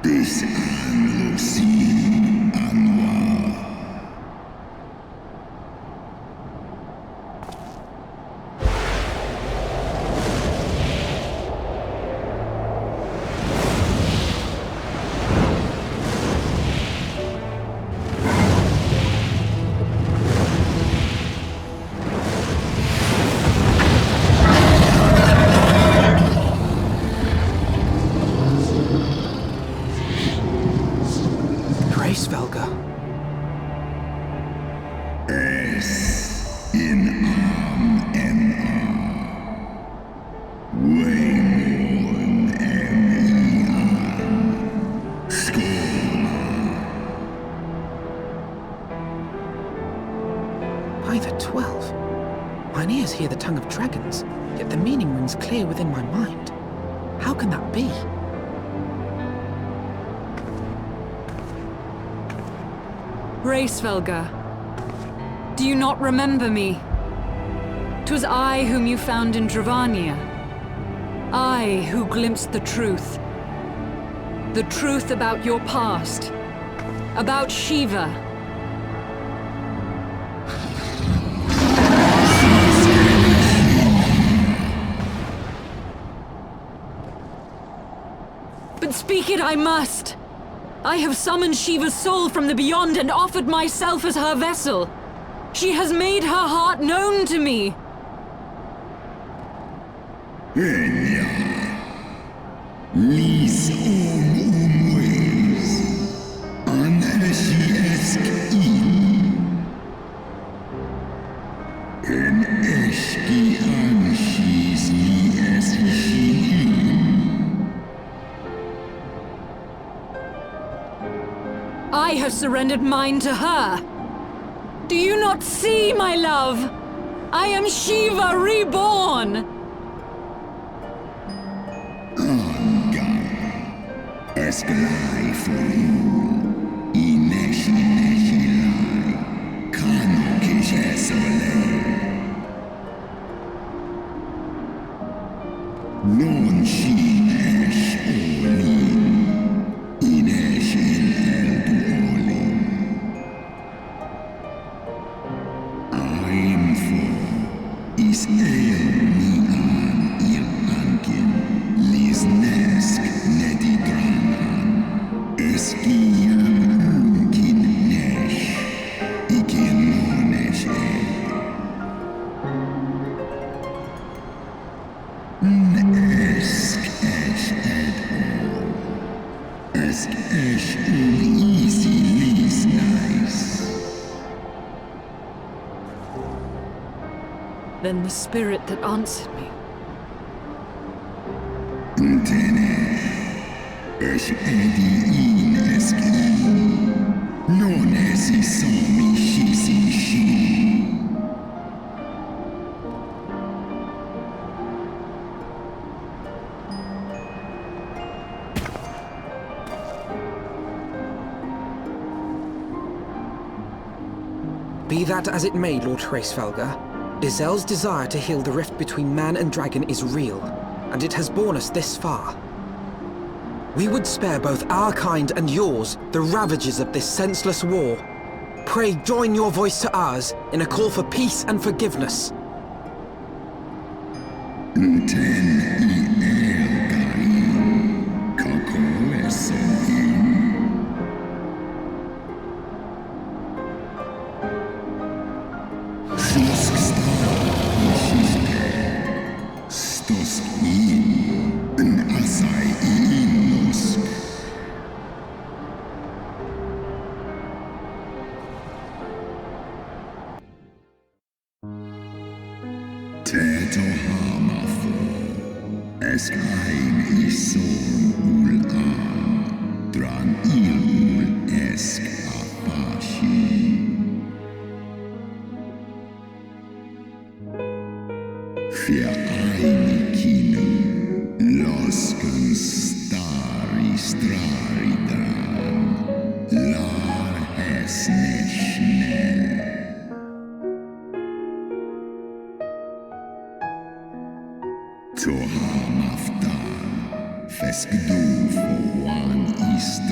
This Anlusi Anwar. Hraesvelgr. S in NR. Waymorn MER. Skål. By the 12. Mine ears hear the tongue of dragons, yet the meaning rings clear within my mind. How can that be? Hraesvelgr, do you not remember me? 'Twas I whom you found in Dravania. I who glimpsed the truth. The truth about your past. About Shiva. But speak it I must. I have summoned Shiva's soul from the beyond and offered myself as her vessel. She has made her heart known to me. Enya. Lis umways. Anarshi-esk En eski anshis li-esk-shin. I have surrendered mine to her. Do you not see, my love? I am Shiva reborn. Angan. Esklai for you. Ineshi-neshi-lai. Kano-kish-esole. Non-shi-esh-olin. Inesh-il-el-du-olin. I'm for is el-ni'an il-ankin. Lisnesk nedidranan. Eskiya-unkin nesh. Ikin-no-nesh-el. Esk-esh-ed-ol. Esk-esh-ul-easy-lis-nice. Then the spirit that answered me. Ntene. Esh-edi-in-eski. Non-esi-somi-shisi-shi. Be that as it may, Lord Hraesvelgr, Izel's desire to heal the rift between man and dragon is real, and it has borne us this far. We would spare both our kind and yours the ravages of this senseless war. Pray join your voice to ours in a call for peace and forgiveness. Nten-i-el-gaim. Kako-eson-in. Susk-sta-ishiste. Stos-in. N-asai-in-nosk. Teto-hamafo. Esk-haim-ison-ul-an. Dran-il-ul-esk-apashi. Fia-aini-kinu. Losken-stari-stari-dran. Lar-hes-nesh-nel. Tohamaftan, feskdu for one east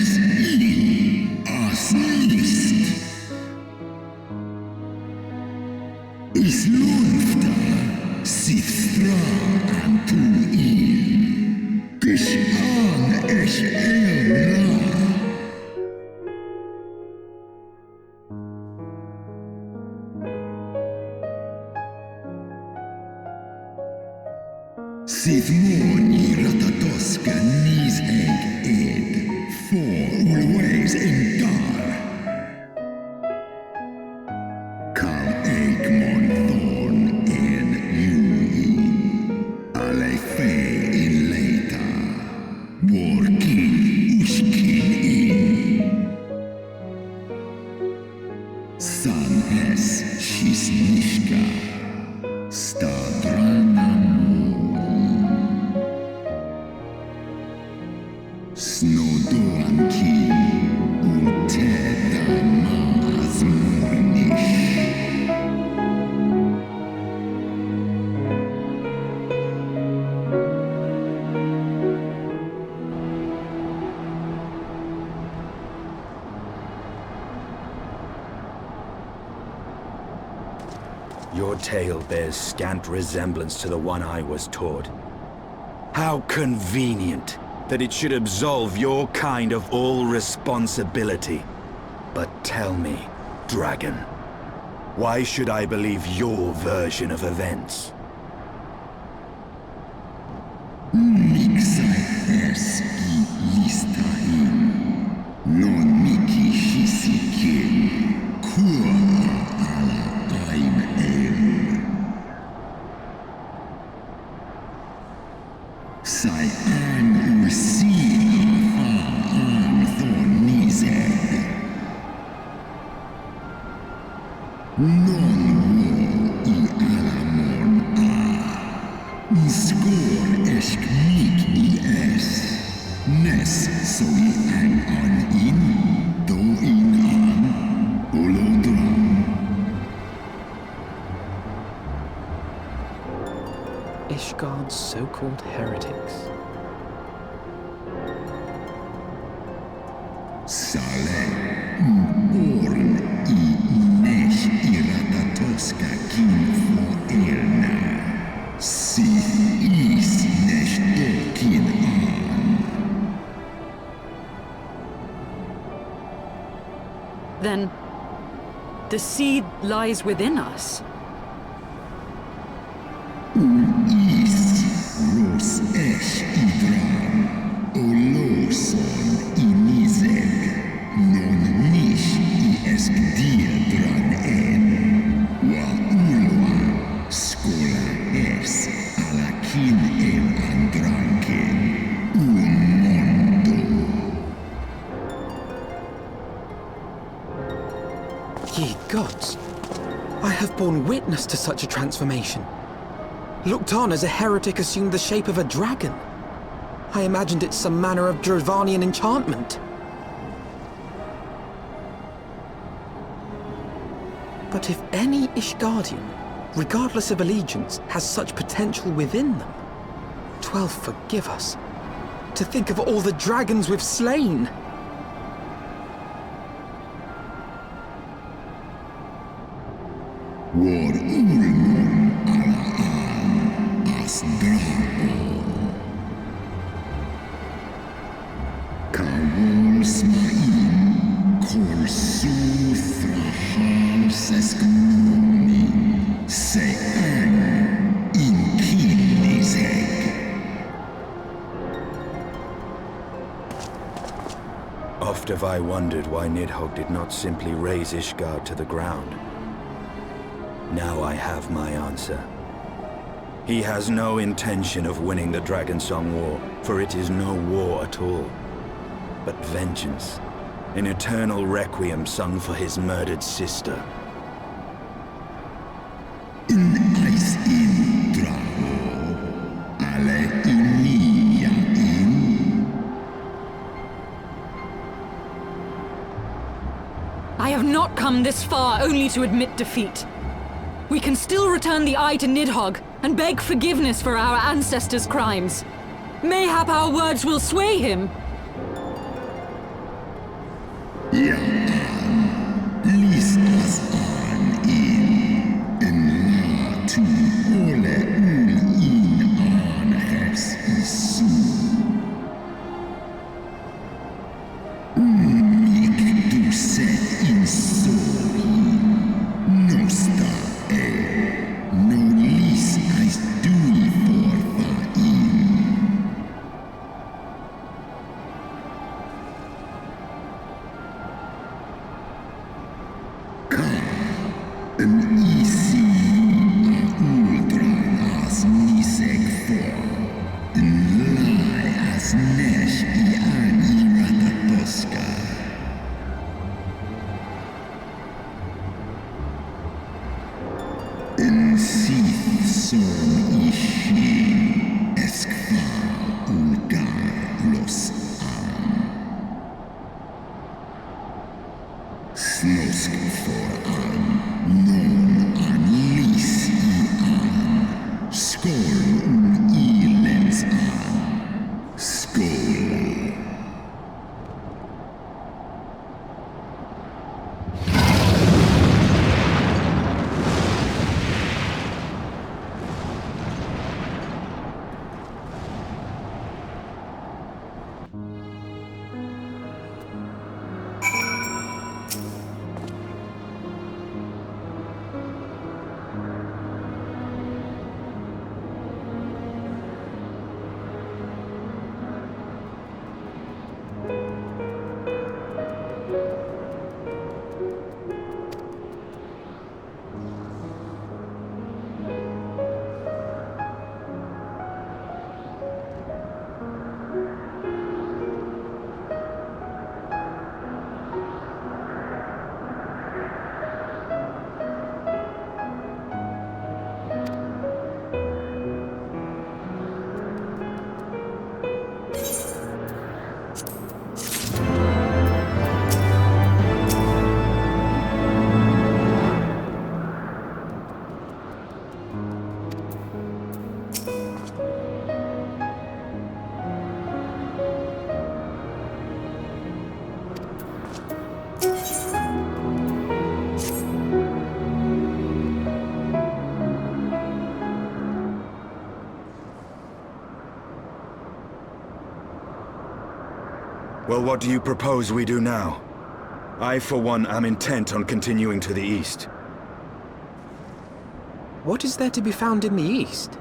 es ihn as nicht. Es läuft da, siftra antu ihn. Dich an es elra. Sith moni ratatoska Nidhogg ed, for always in dar. Kam Eikmon thorn en Luin, ale fe in leita, workin uskin in. San es shisnishka, stadranam. Snodoanki uteda mazmurnish. Your tale bears scant resemblance to the one I was taught. How convenient that it should absolve your kind of all responsibility. But tell me, dragon, why should I believe your version of events? Mixai eski listahin, non miki shisikin, kua ala aim el. Sai an ursina an thorn Nidhogg. Non wo I alamon a. Skor esk mik I es. Nes so I an in, do in an, olodram. Ishgard's so-called heretics. Sale, orn I nesh iratatoska kin fo erna. Sith is nesh dokin an. Then, the seed lies within us. Is ros esh idram, oloson I Nidhogg, non nish I esk diedran en, wa ulwa skola es alakin el andranken, mondo. Ye gods! I have borne witness to such a transformation. Looked on as a heretic assumed the shape of a dragon. I imagined it some manner of Dravanian enchantment. But if any Ishgardian, regardless of allegiance, has such potential within them, 12 forgive us. To think of all the dragons we've slain! War ulmon ala an as drao. Kawol smain kor sur thrahals eskmoni se an in kin Nidhogg. Oft have I wondered why Nidhogg did not simply raze Ishgard to the ground. Now I have my answer. He has no intention of winning the Dragonsong War, for it is no war at all, but vengeance, an eternal requiem sung for his murdered sister. In ice in drao, ale inia in. I have not come this far only to admit defeat. We can still return the eye to Nidhogg and beg forgiveness for our ancestors' crimes. Mayhap our words will sway him. Ja lies as an en la tu ole in an hers isu. Mik du set in sori, nosta no lis as dui forfa in. Een isi a ultran as niseg for. Een lai as nesh I an iratatoska. Een sith som ishi eskfa ulgar los an. Snosk for an, non an lis I an. Skål ilens an. Skål. Well, what do you propose we do now? I, for one, am intent on continuing to the east. What is there to be found in the east?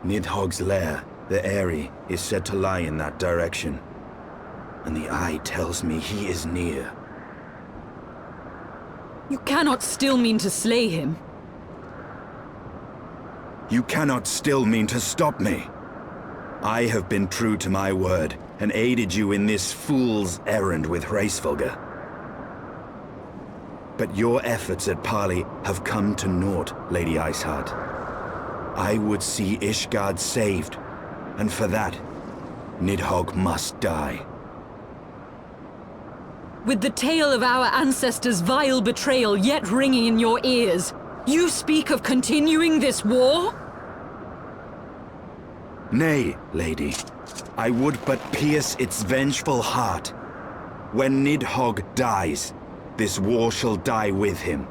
Nidhogg's lair, the Eyrie, is said to lie in that direction. And the eye tells me he is near. You cannot still mean to slay him. You cannot still mean to stop me. I have been true to my word, and aided you in this fool's errand with Hraesvelgr. But your efforts at parley have come to naught, Lady Iceheart. I would see Ishgard saved, and for that, Nidhogg must die. With the tale of our ancestors' vile betrayal yet ringing in your ears, you speak of continuing this war? Nay, lady. I would but pierce its vengeful heart. When Nidhogg dies, this war shall die with him.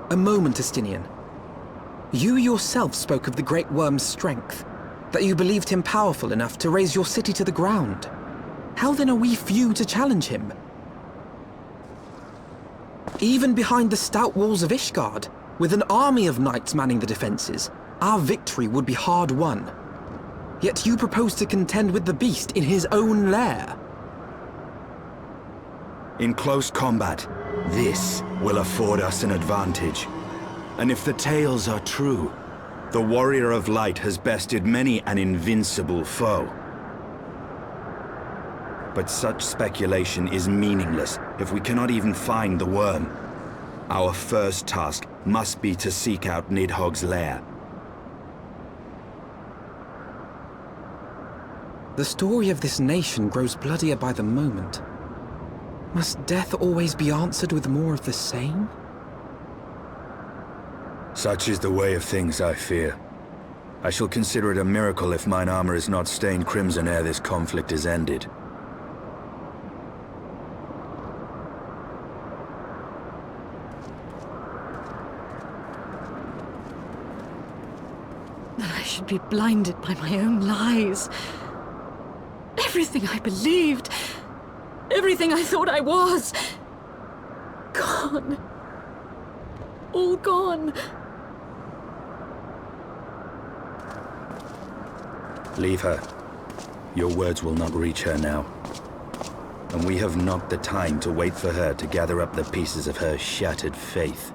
A moment, Estinian. You yourself spoke of the Great Worm's strength, that you believed him powerful enough to raise your city to the ground. How then are we few to challenge him? Even behind the stout walls of Ishgard, with an army of knights manning the defenses, our victory would be hard won. Yet you propose to contend with the beast in his own lair. In close combat, this will afford us an advantage. And if the tales are true, the Warrior of Light has bested many an invincible foe. But such speculation is meaningless if we cannot even find the worm. Our first task must be to seek out Nidhogg's lair. The story of this nation grows bloodier by the moment. Must death always be answered with more of the same? Such is the way of things, I fear. I shall consider it a miracle if mine armor is not stained crimson ere this conflict is ended. be blinded by my own lies. Everything I believed, everything I thought I was, gone. All gone. Leave her. Your words will not reach her now. And we have not the time to wait for her to gather up the pieces of her shattered faith.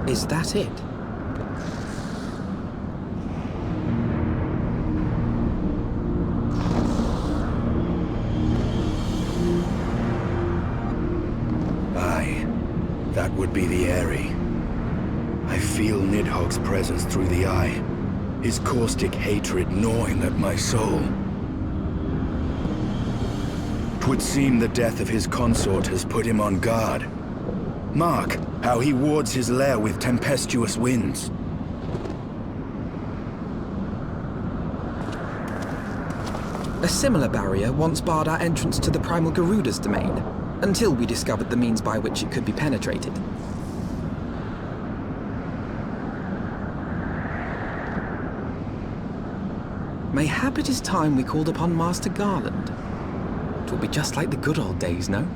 Is that it? Aye, that would be the Eyrie. I feel Nidhogg's presence through the eye, his caustic hatred gnawing at my soul. 'Twould seem the death of his consort has put him on guard. Mark how he wards his lair with tempestuous winds. A similar barrier once barred our entrance to the primal Garuda's domain, until we discovered the means by which it could be penetrated. Mayhap it is time we called upon Master Garland. 'Twill be just like the good old days, no?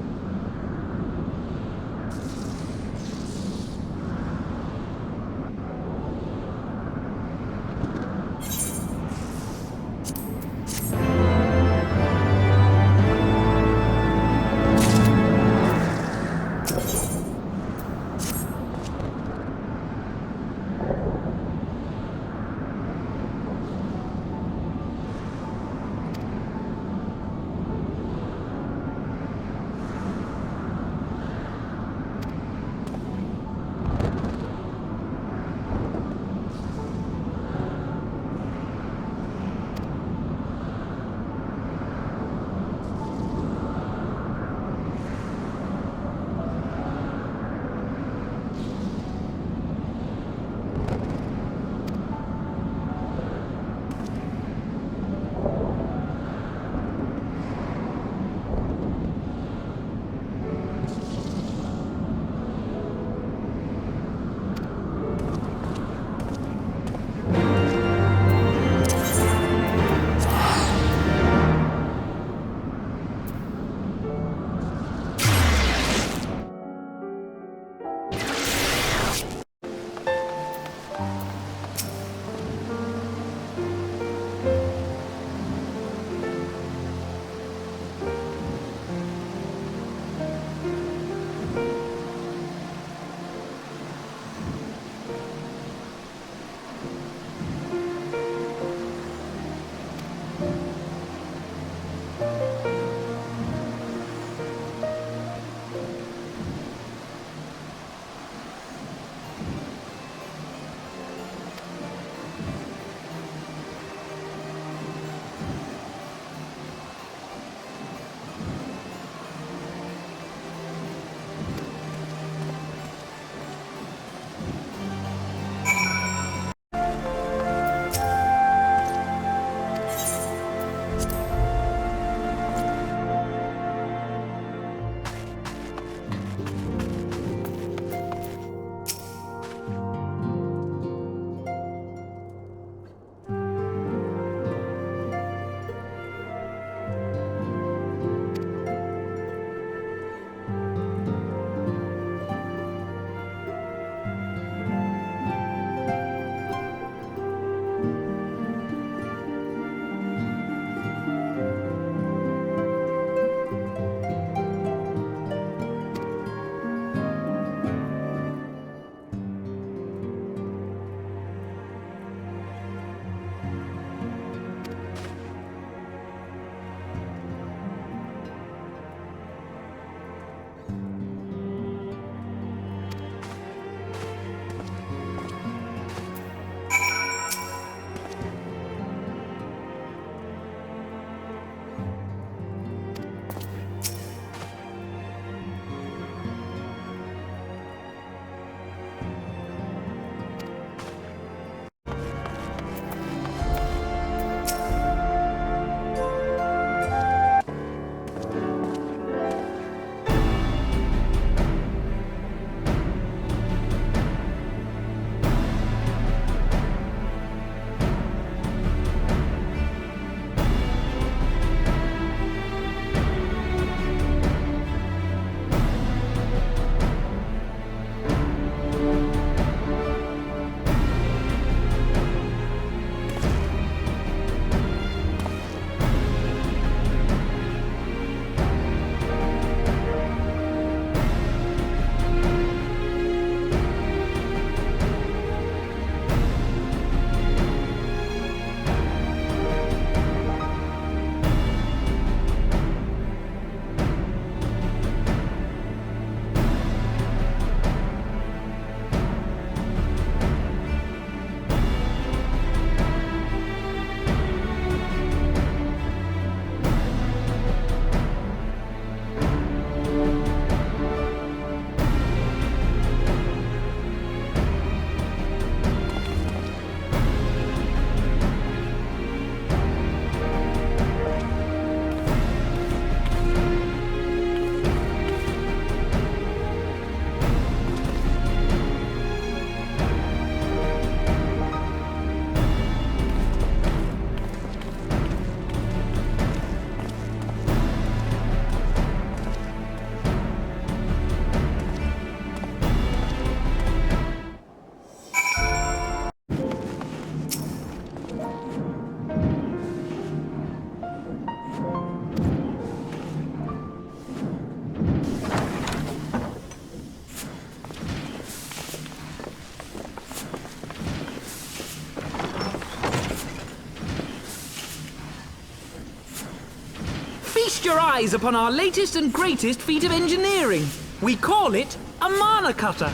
Feast your eyes upon our latest and greatest feat of engineering. We call it a mana cutter.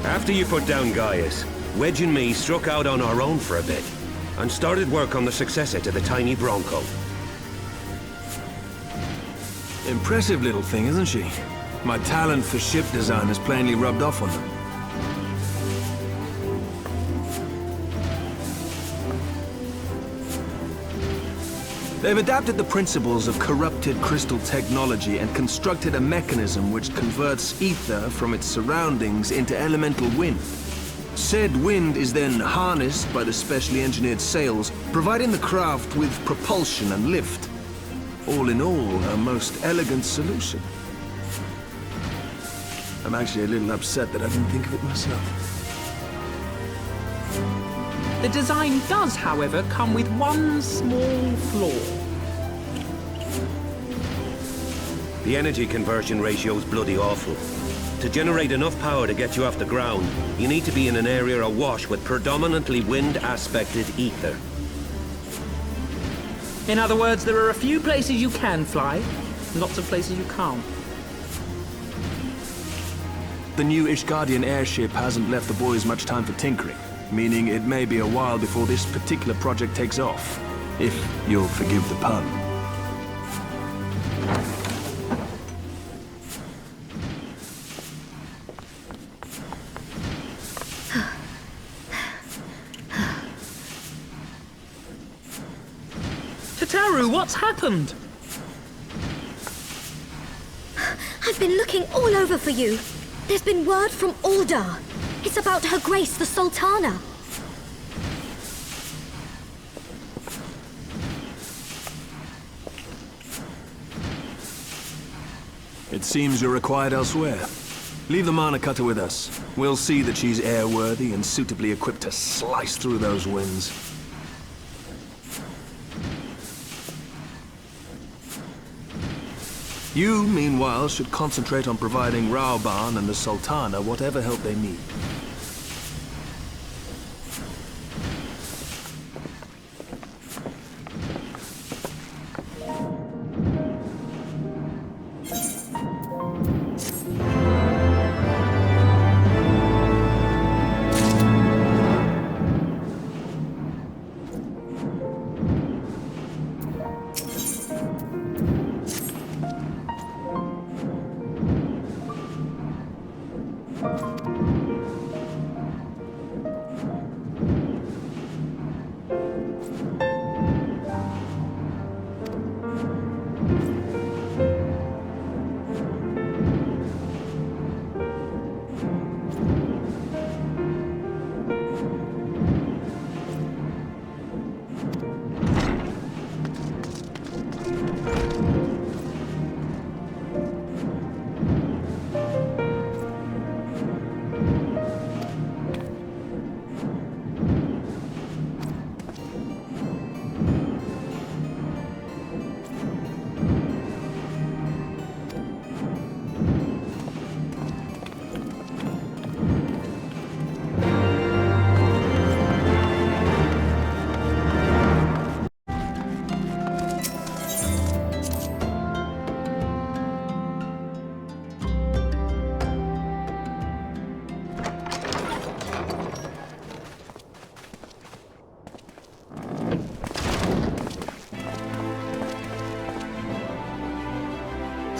After you put down Gaius, Wedge and me struck out on our own for a bit, and started work on the successor to the tiny Bronco. Impressive little thing, isn't she? My talent for ship design has plainly rubbed off on them. They've adapted the principles of corrupted crystal technology and constructed a mechanism which converts ether from its surroundings into elemental wind. Said wind is then harnessed by the specially engineered sails, providing the craft with propulsion and lift. All in all, a most elegant solution. I'm actually a little upset that I didn't think of it myself. The design does, however, come with one small flaw. The energy conversion ratio's bloody awful. To generate enough power to get you off the ground, you need to be in an area awash with predominantly wind-aspected ether. In other words, there are a few places you can fly, lots of places you can't. The new Ishgardian airship hasn't left the boys much time for tinkering, meaning it may be a while before this particular project takes off, if you'll forgive the pun. Tataru, what's happened? I've been looking all over for you. There's been word from Aldar. It's about Her Grace, the Sultana. It seems you're required elsewhere. Leave the mana cutter with us. We'll see that she's airworthy and suitably equipped to slice through those winds. You, meanwhile, should concentrate on providing Raoban and the Sultana whatever help they need.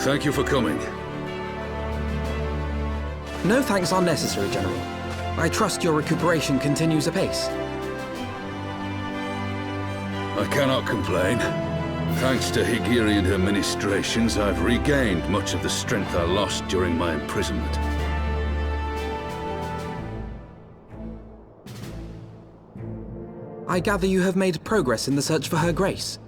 Thank you for coming. No thanks are necessary, General. I trust your recuperation continues apace. I cannot complain. Thanks to Higiri and her ministrations, I've regained much of the strength I lost during my imprisonment. I gather you have made progress in the search for Her Grace.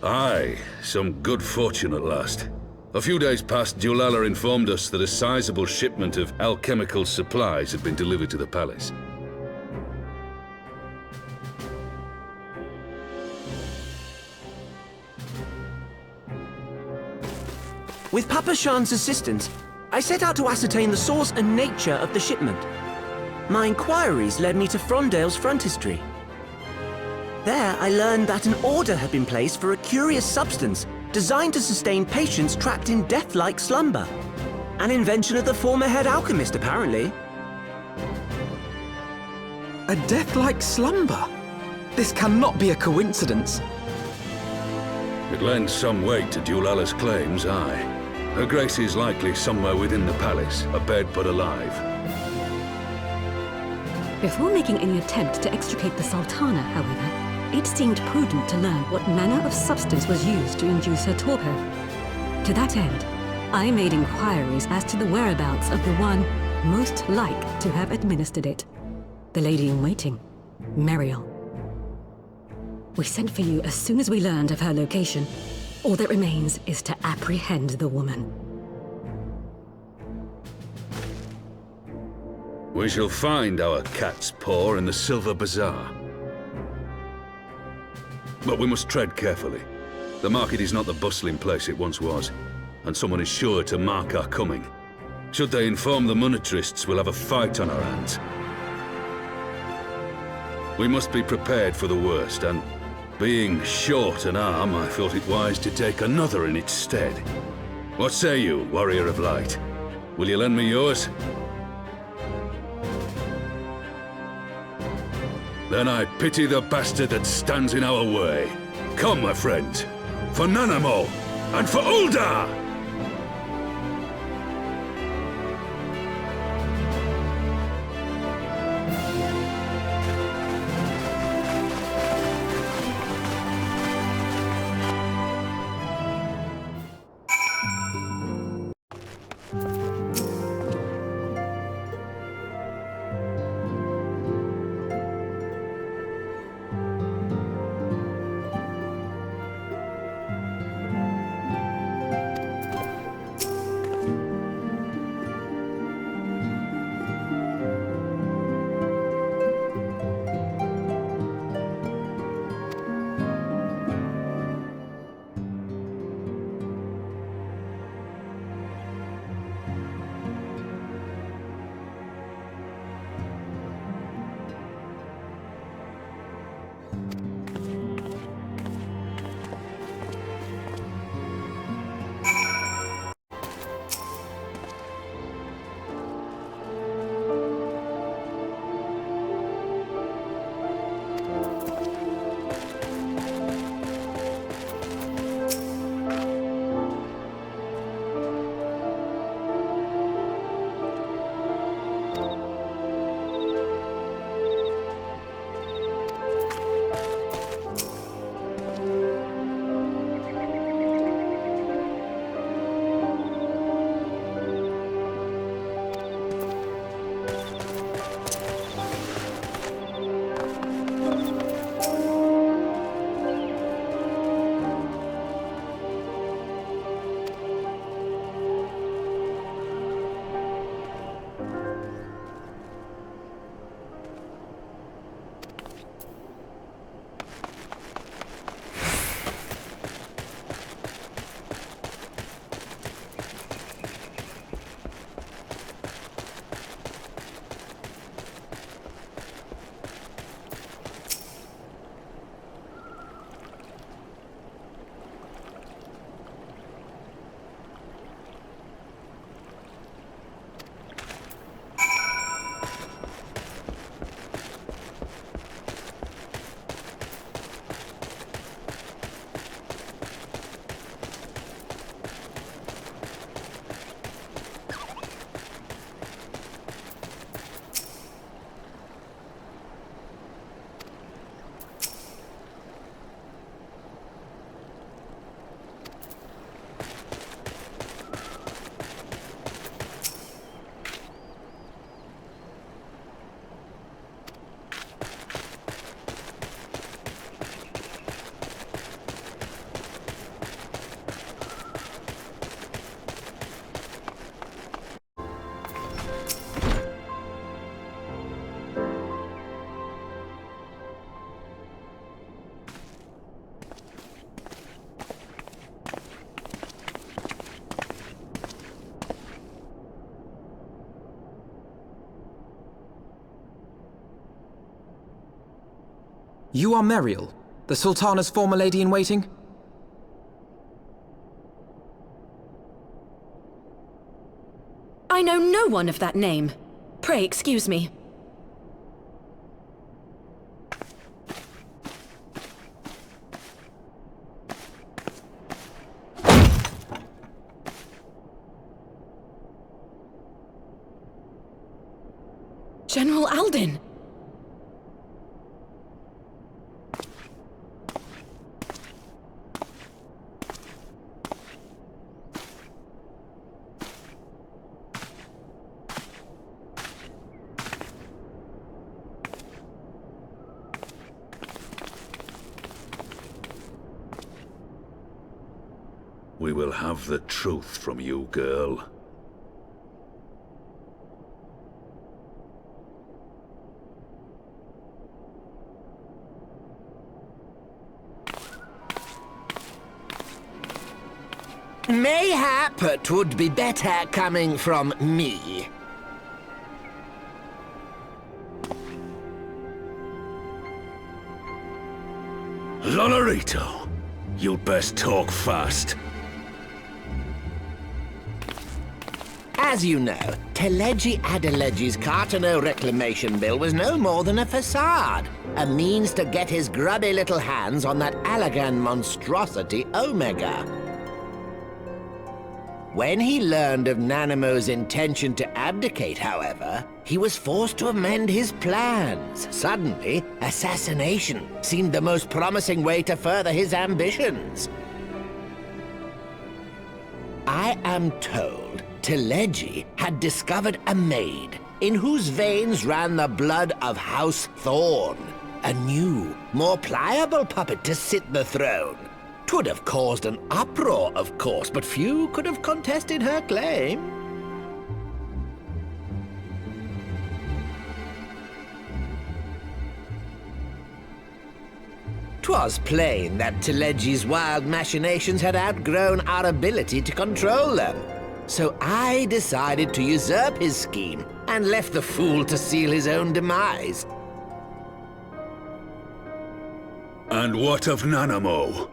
Aye, some good fortune at last. A few days past, Julala informed us that a sizable shipment of alchemical supplies had been delivered to the palace. With Papa Shan's assistance, I set out to ascertain the source and nature of the shipment. My inquiries led me to Frondale's frontistery. There, I learned that an order had been placed for a curious substance designed to sustain patients trapped in death-like slumber. An invention of the former head alchemist, apparently. A death-like slumber? This cannot be a coincidence. It lends some weight to Dulala's claims, aye. Her Grace is likely somewhere within the palace, abed but alive. Before making any attempt to extricate the Sultana, however, it seemed prudent to learn what manner of substance was used to induce her torpor. To that end, I made inquiries as to the whereabouts of the one most like to have administered it. The lady-in-waiting, Meriel. We sent for you as soon as we learned of her location. All that remains is to apprehend the woman. We shall find our cat's paw in the Silver Bazaar. But we must tread carefully. The market is not the bustling place it once was, and someone is sure to mark our coming. Should they inform the monetarists, we'll have a fight on our hands. We must be prepared for the worst, and being short an arm, I thought it wise to take another in its stead. What say you, Warrior of Light? Will you lend me yours? Then I pity the bastard that stands in our way. Come, my friends, for Nanamo and for Uldar! You are Meriel, the Sultana's former lady-in-waiting? I know no one of that name. Pray excuse me. General Alden! We will have the truth from you, girl. Mayhap 'twould be better coming from me. Lonorito, you'd best talk fast. As you know, Teleji Adeleji's Cartano reclamation bill was no more than a facade, a means to get his grubby little hands on that Allagan monstrosity Omega. When he learned of Nanamo's intention to abdicate, however, he was forced to amend his plans. Suddenly, assassination seemed the most promising way to further his ambitions. I am told Teleji had discovered a maid in whose veins ran the blood of House Thorn, a new, more pliable puppet to sit the throne. 'Twould have caused an uproar, of course, but few could have contested her claim. 'Twas plain that Teleji's wild machinations had outgrown our ability to control them. So I decided to usurp his scheme and left the fool to seal his own demise. And what of Nanamo?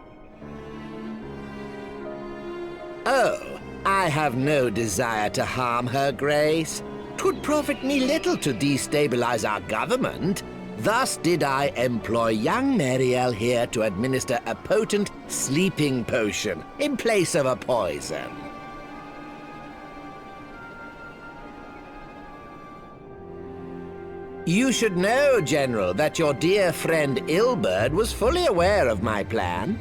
Oh, I have no desire to harm her grace. 'Twould profit me little to destabilize our government. Thus did I employ young Meriel here to administer a potent sleeping potion in place of a poison. You should know, General, that your dear friend Ilberd was fully aware of my plan.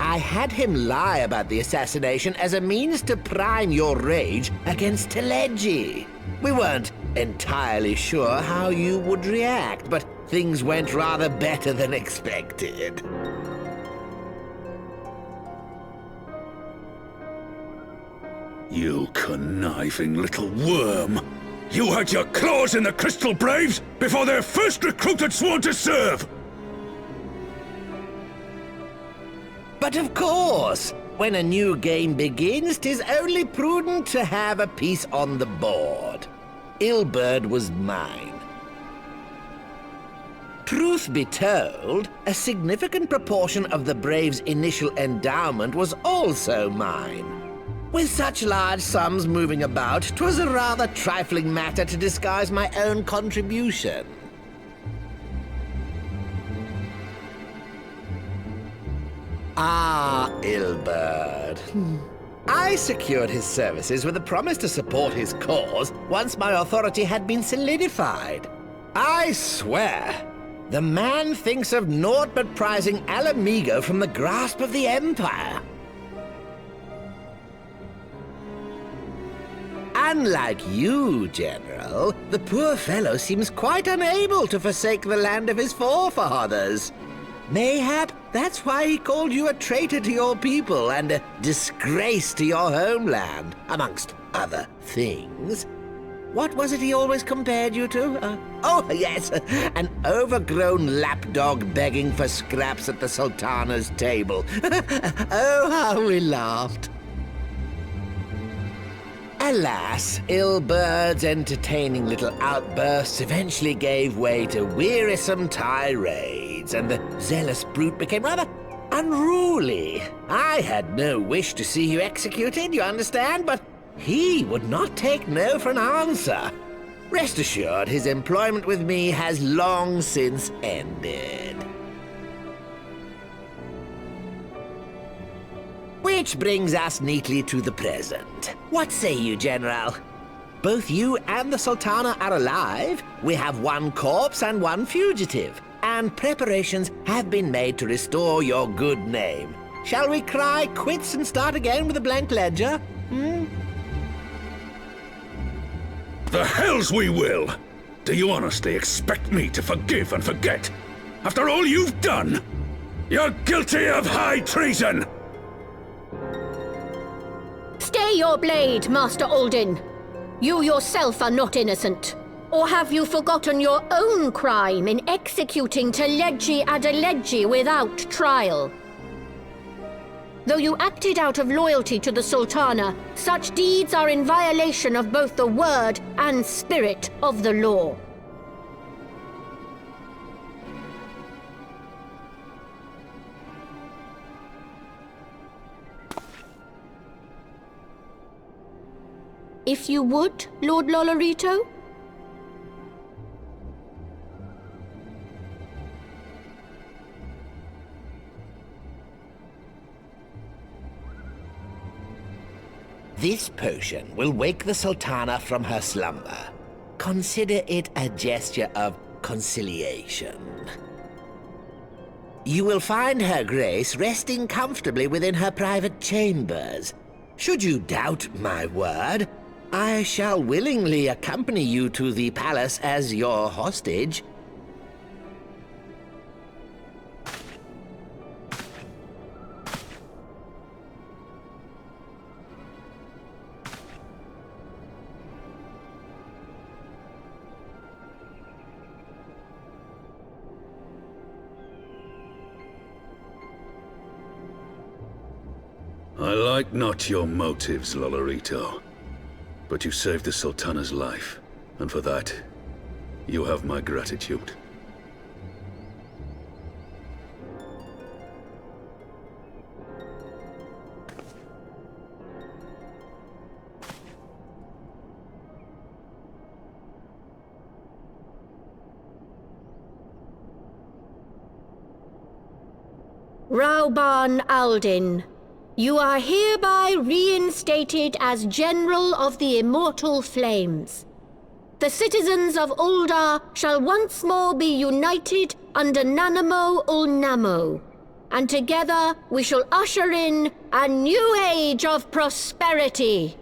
I had him lie about the assassination as a means to prime your rage against Teleji. We weren't entirely sure how you would react, but things went rather better than expected. You conniving little worm! You had your claws in the Crystal Braves before their first recruit had sworn to serve! But of course, when a new game begins, 'tis only prudent to have a piece on the board. Ilberd was mine. Truth be told, a significant proportion of the Braves' initial endowment was also mine. With such large sums moving about, 'twas a rather trifling matter to disguise my own contribution. Ah, Ilberd. I secured his services with a promise to support his cause once my authority had been solidified. I swear, the man thinks of naught but prizing Alamigo from the grasp of the Empire. Unlike you, General, the poor fellow seems quite unable to forsake the land of his forefathers. Mayhap that's why he called you a traitor to your people and a disgrace to your homeland, amongst other things. What was it he always compared you to? Oh, yes, an overgrown lapdog begging for scraps at the Sultana's table. Oh, how we laughed. Alas, Ilbert's entertaining little outbursts eventually gave way to wearisome tirades, and the zealous brute became rather unruly. I had no wish to see you executed, you understand, but he would not take no for an answer. Rest assured, his employment with me has long since ended. Which brings us neatly to the present. What say you, General? Both you and the Sultana are alive. We have one corpse and one fugitive, and preparations have been made to restore your good name. Shall we cry quits and start again with a blank ledger? The hells we will! Do you honestly expect me to forgive and forget? After all you've done? You're guilty of high treason! Stay your blade, Master Alden. You yourself are not innocent. Or have you forgotten your own crime in executing Teledji Adeledji without trial? Though you acted out of loyalty to the Sultana, such deeds are in violation of both the word and spirit of the law. If you would, Lord Lolorito? This potion will wake the Sultana from her slumber. Consider it a gesture of conciliation. You will find Her Grace resting comfortably within her private chambers. Should you doubt my word, I shall willingly accompany you to the palace as your hostage. I like not your motives, Lolorito. But you saved the Sultana's life, and for that, you have my gratitude. Rauban Aldin, you are hereby reinstated as General of the Immortal Flames. The citizens of Uldar shall once more be united under Nanamo Ulnamo, and together we shall usher in a new age of prosperity.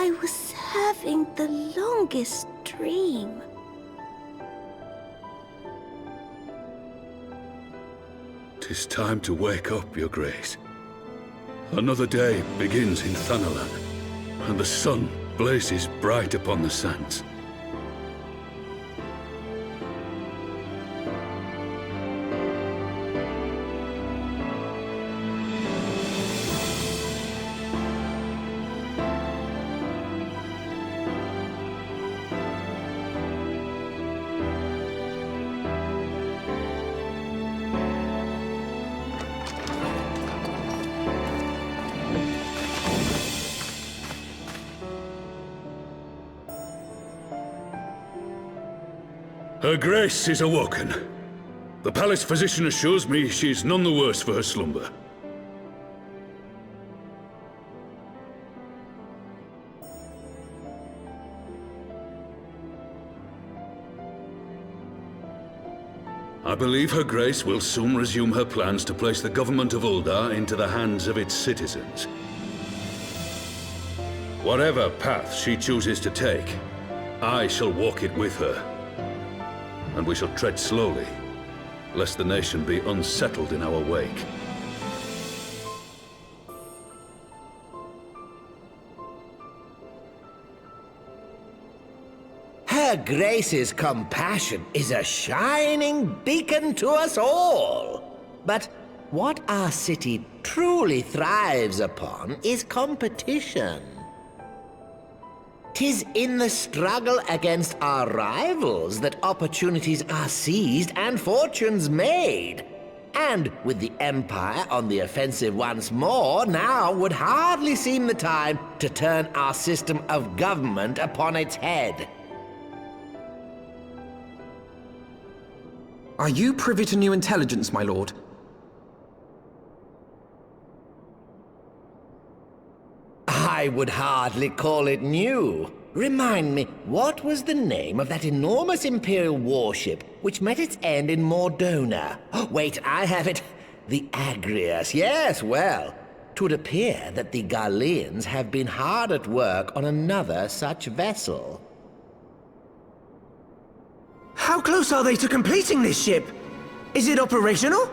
I was having the longest dream. "'Tis time to wake up, Your Grace. Another day begins in Thanalan, and the sun blazes bright upon the sands. Her Grace is awoken. The palace physician assures me she is none the worse for her slumber. I believe Her Grace will soon resume her plans to place the government of Uldar into the hands of its citizens. Whatever path she chooses to take, I shall walk it with her. And we shall tread slowly, lest the nation be unsettled in our wake. Her Grace's compassion is a shining beacon to us all. But what our city truly thrives upon is competition. 'Tis in the struggle against our rivals that opportunities are seized and fortunes made. And with the Empire on the offensive once more, now would hardly seem the time to turn our system of government upon its head. Are you privy to new intelligence, my lord? I would hardly call it new. Remind me, what was the name of that enormous Imperial warship which met its end in Mordona? Oh, wait, I have it. The Agrius. Yes, well, 'twould appear that the Garleans have been hard at work on another such vessel. How close are they to completing this ship? Is it operational?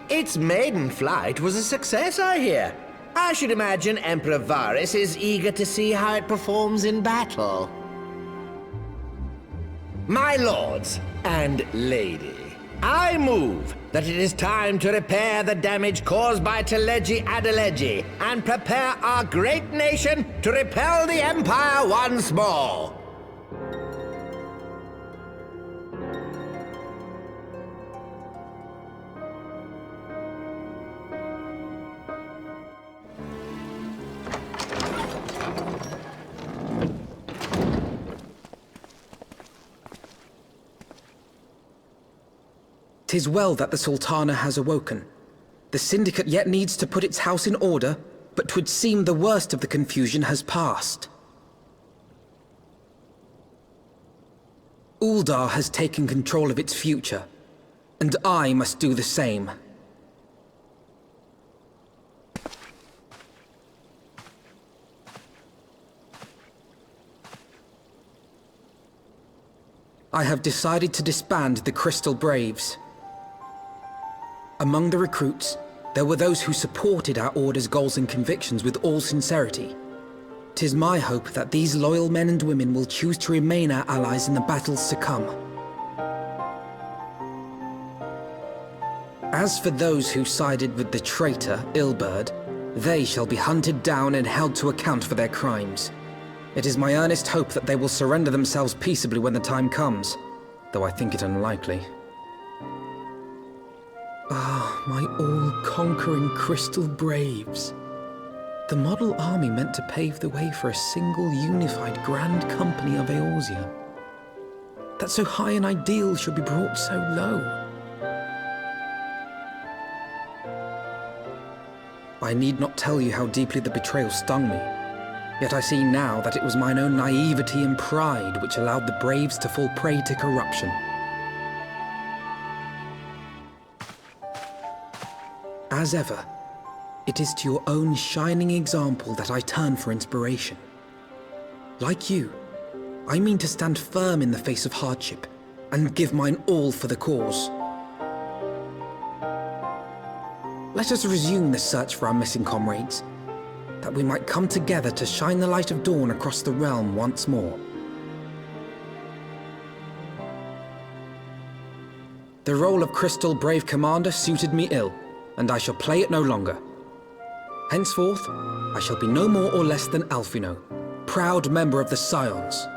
Its maiden flight was a success, I hear. I should imagine Emperor Varys is eager to see how it performs in battle. My lords and lady, I move that it is time to repair the damage caused by Teleji Adeleji and prepare our great nation to repel the Empire once more. "'Tis well that the Sultana has awoken. The Syndicate yet needs to put its house in order, but 'twould seem the worst of the confusion has passed. Uldar has taken control of its future, and I must do the same. I have decided to disband the Crystal Braves. Among the recruits, there were those who supported our Order's goals and convictions with all sincerity. 'Tis my hope that these loyal men and women will choose to remain our allies in the battles to come. As for those who sided with the traitor, Ilberd, they shall be hunted down and held to account for their crimes. It is my earnest hope that they will surrender themselves peaceably when the time comes, though I think it unlikely. Ah, my all-conquering Crystal Braves. The model army meant to pave the way for a single unified Grand Company of Eorzea. That so high an ideal should be brought so low. I need not tell you how deeply the betrayal stung me. Yet I see now that it was mine own naivety and pride which allowed the Braves to fall prey to corruption. As ever, It is to your own shining example that I turn for inspiration. Like you, I mean to stand firm in the face of hardship and give mine all for the cause. Let us resume the search for our missing comrades, that we might come together to shine the light of dawn across the realm once more. The role of Crystal Brave Commander suited me ill, and I shall play it no longer. Henceforth, I shall be no more or less than Alphino, proud member of the Scions.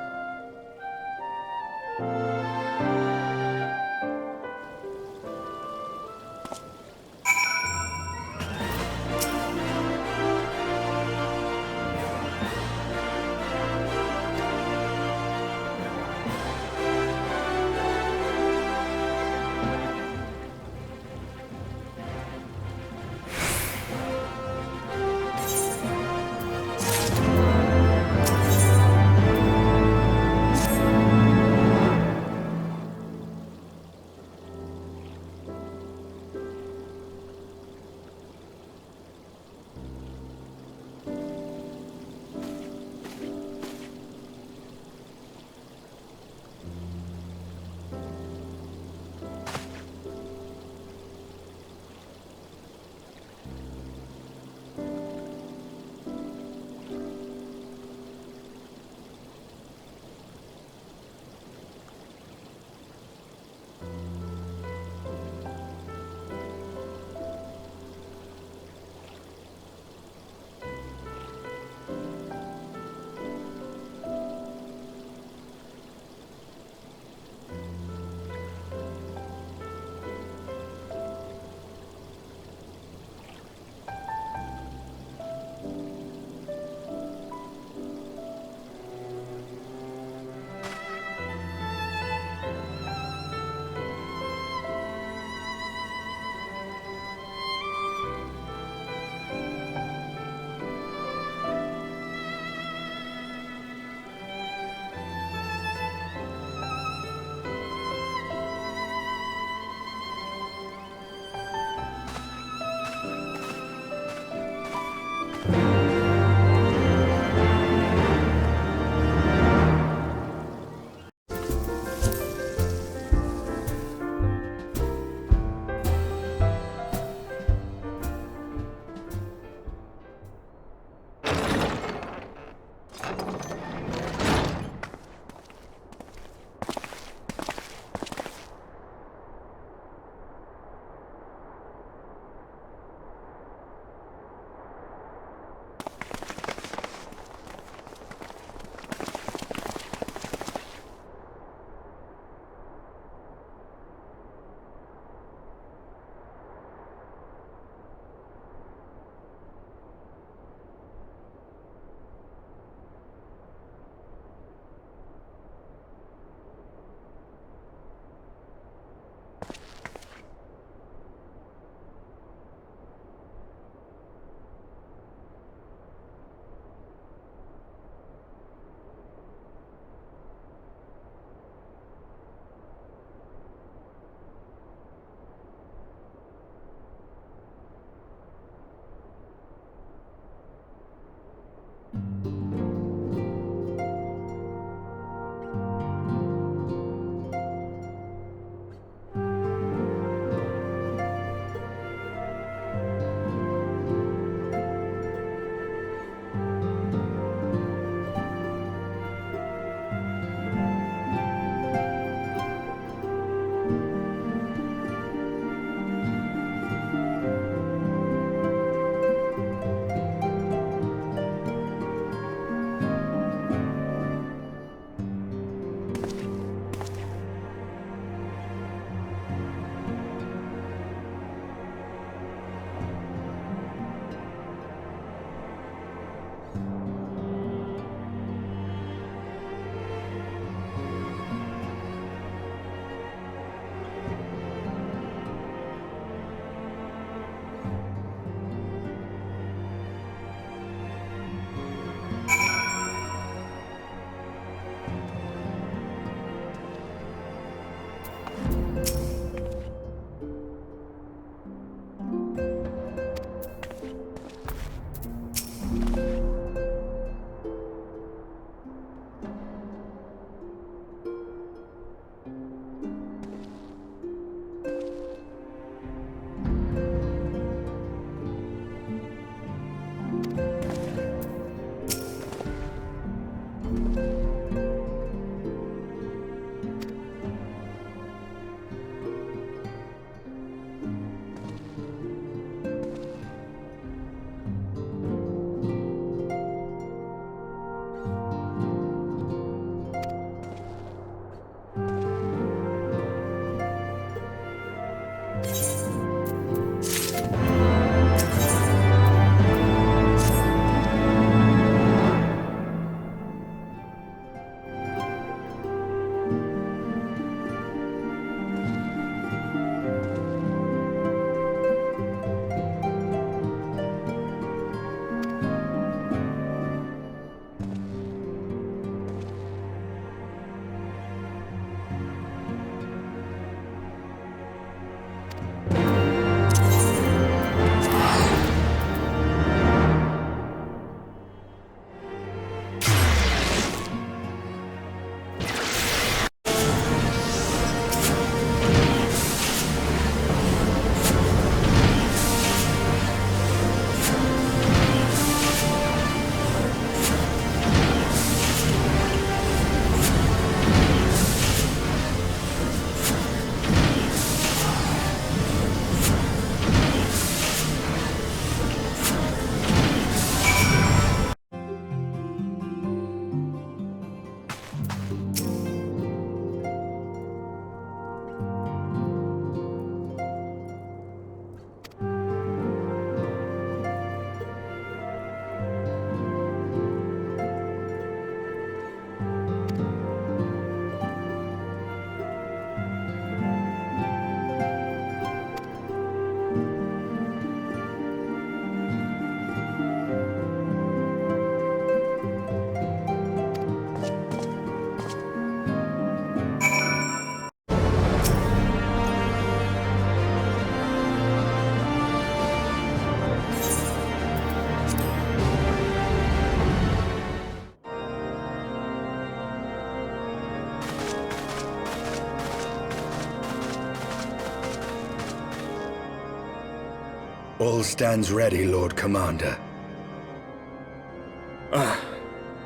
All stands ready, Lord Commander.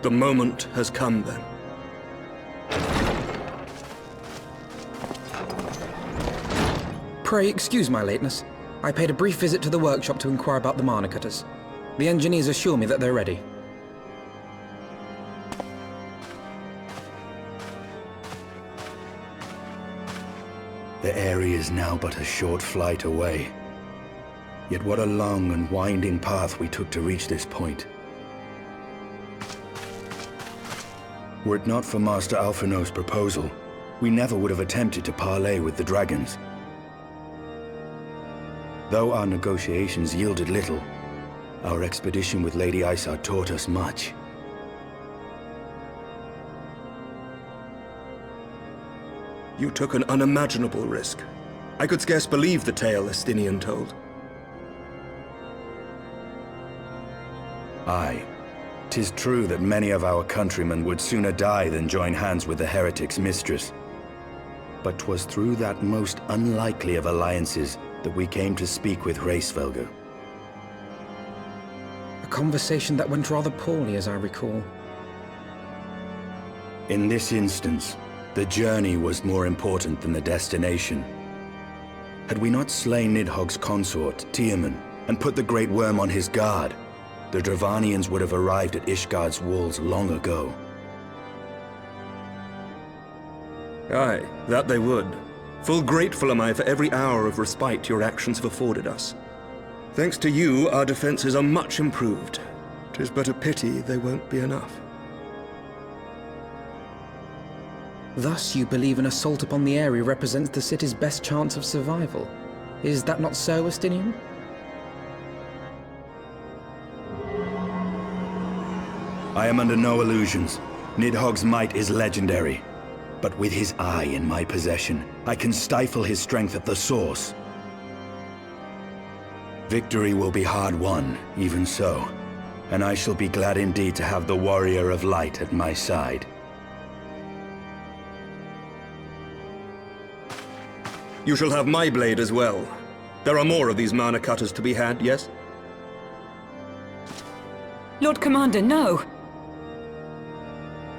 The moment has come then. Pray excuse my lateness. I paid a brief visit to the workshop to inquire about the mana cutters. The engineers assure me that they're ready. The area is now but a short flight away. Yet what a long and winding path we took to reach this point. Were it not for Master Alphino's proposal, we never would have attempted to parley with the dragons. Though our negotiations yielded little, our expedition with Lady Isard taught us much. You took an unimaginable risk. I could scarce believe the tale Estinian told. Aye. 'Tis true that many of our countrymen would sooner die than join hands with the heretic's mistress. But 'twas through that most unlikely of alliances that we came to speak with Hraesvelgr. A conversation that went rather poorly, as I recall. In this instance, the journey was more important than the destination. Had we not slain Nidhogg's consort, Tiaman, and put the Great Worm on his guard, the Dravanians would have arrived at Ishgard's walls long ago. Aye, that they would. Full grateful am I for every hour of respite your actions have afforded us. Thanks to you, our defenses are much improved. 'Tis but a pity they won't be enough. Thus you believe an assault upon the area represents the city's best chance of survival. Is that not so, Estinian? I am under no illusions. Nidhogg's might is legendary. But with his eye in my possession, I can stifle his strength at the source. Victory will be hard won, even so. And I shall be glad indeed to have the Warrior of Light at my side. You shall have my blade as well. There are more of these mana cutters to be had, yes? Lord Commander, no!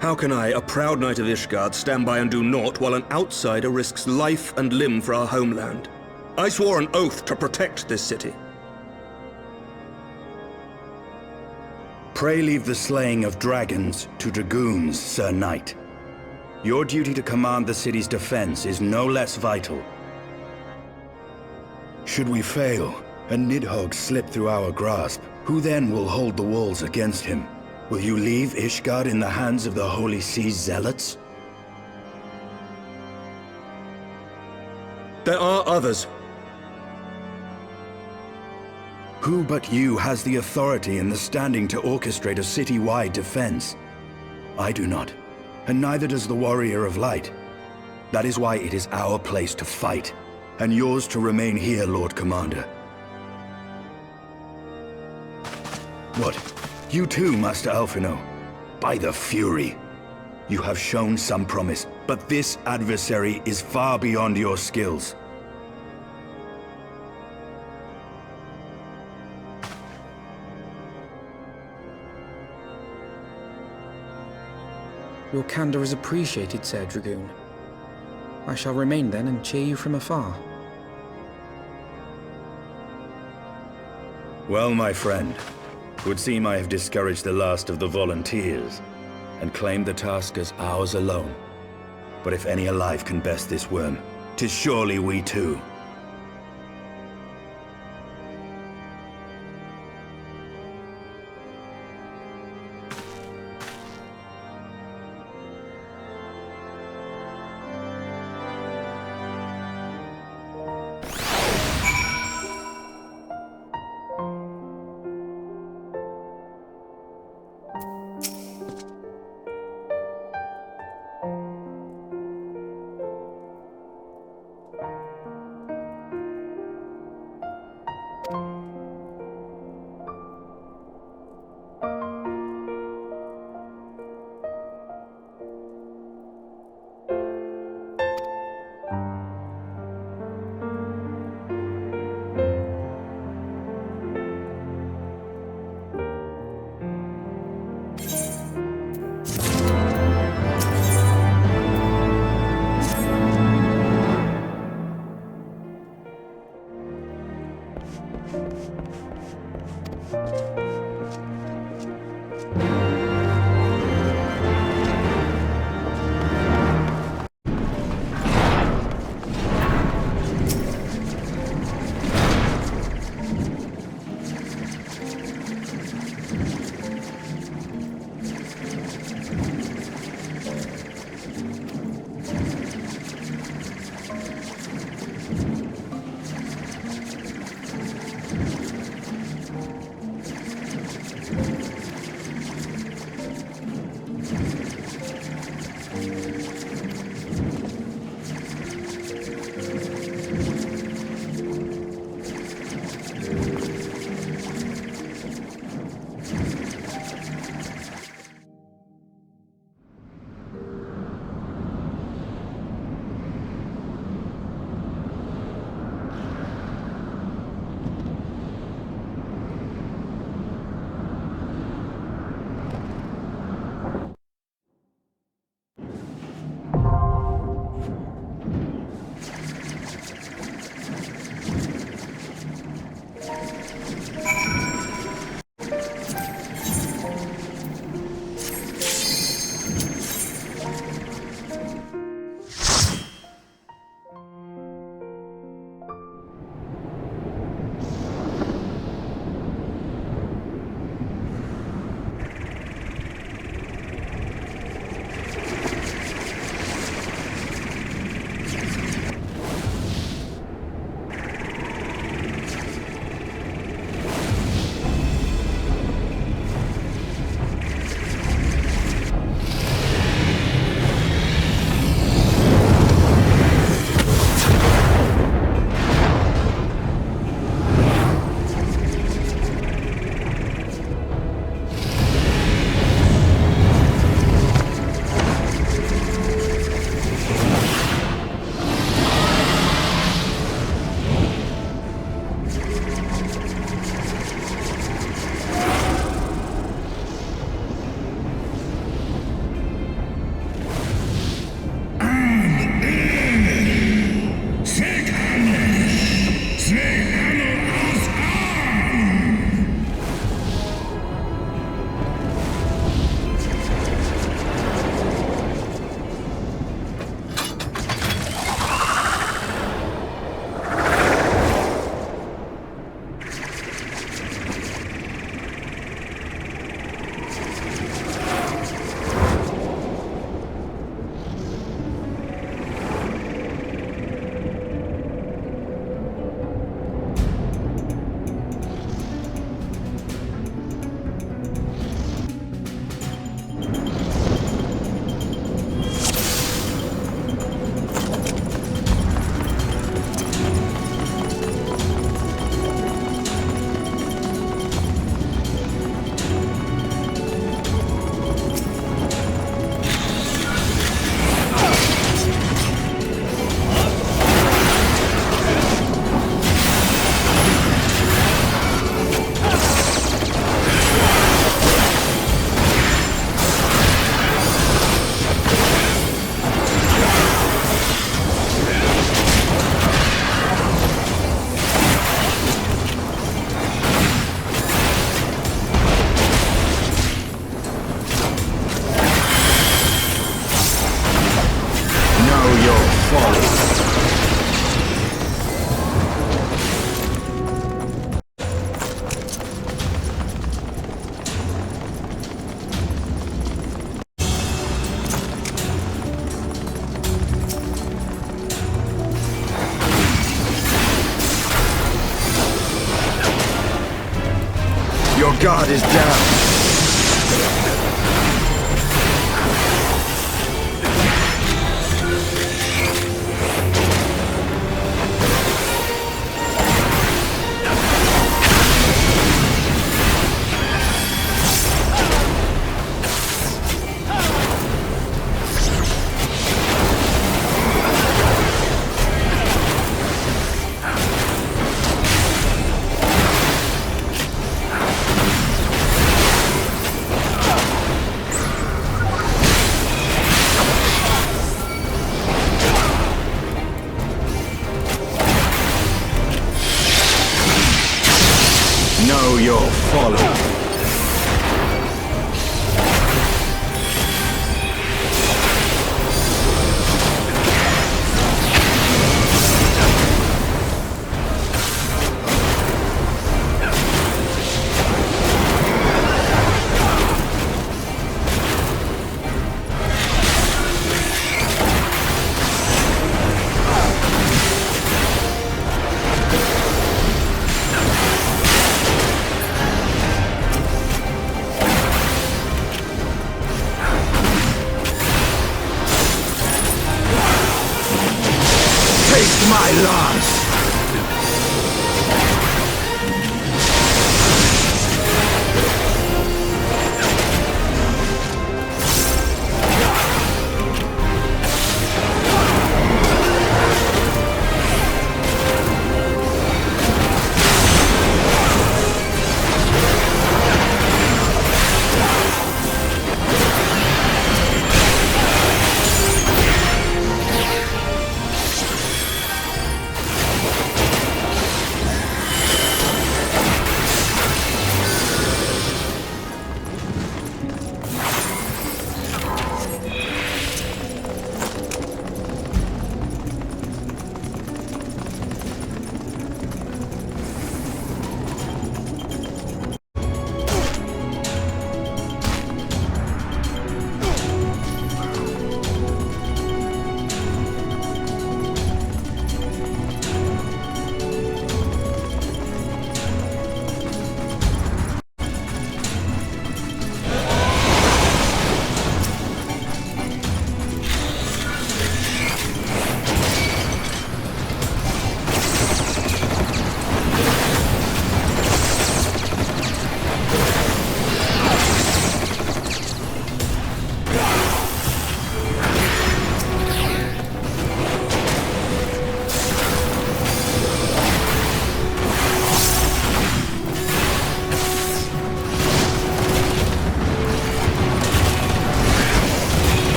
How can I, a proud knight of Ishgard, stand by and do naught while an outsider risks life and limb for our homeland? I swore an oath to protect this city. Pray leave the slaying of dragons to dragoons, Sir Knight. Your duty to command the city's defense is no less vital. Should we fail, and Nidhogg slip through our grasp, who then will hold the walls against him? Will you leave Ishgard in the hands of the Holy Sea's zealots? There are others. Who but you has the authority and the standing to orchestrate a city-wide defense? I do not, and neither does the Warrior of Light. That is why it is our place to fight, and yours to remain here, Lord Commander. What? You too, Master Alphino? By the Fury! You have shown some promise, but this adversary is far beyond your skills. Your candor is appreciated, Sir Dragoon. I shall remain then and cheer you from afar. Well, my friend, it would seem I have discouraged the last of the volunteers, and claimed the task as ours alone. But if any alive can best this worm, 'tis surely we too. your folly. Your guard is down. Know your folly. Taste my lance!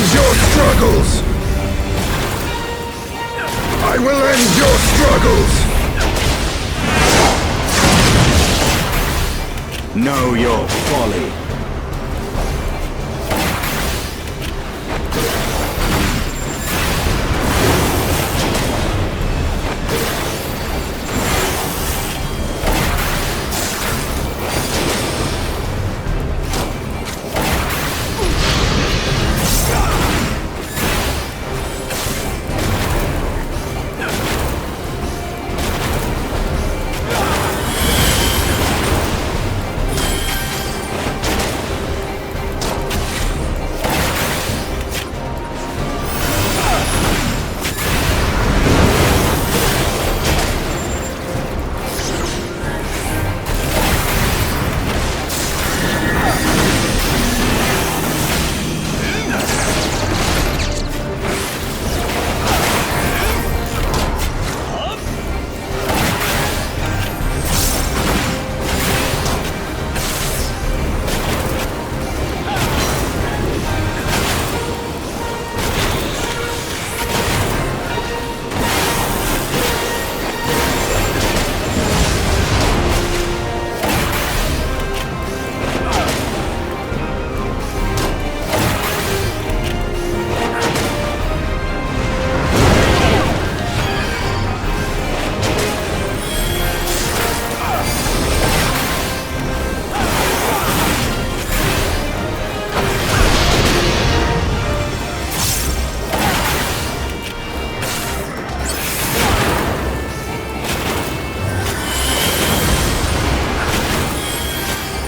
end your struggles! I will end your struggles! Know your folly.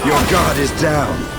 Your guard is down.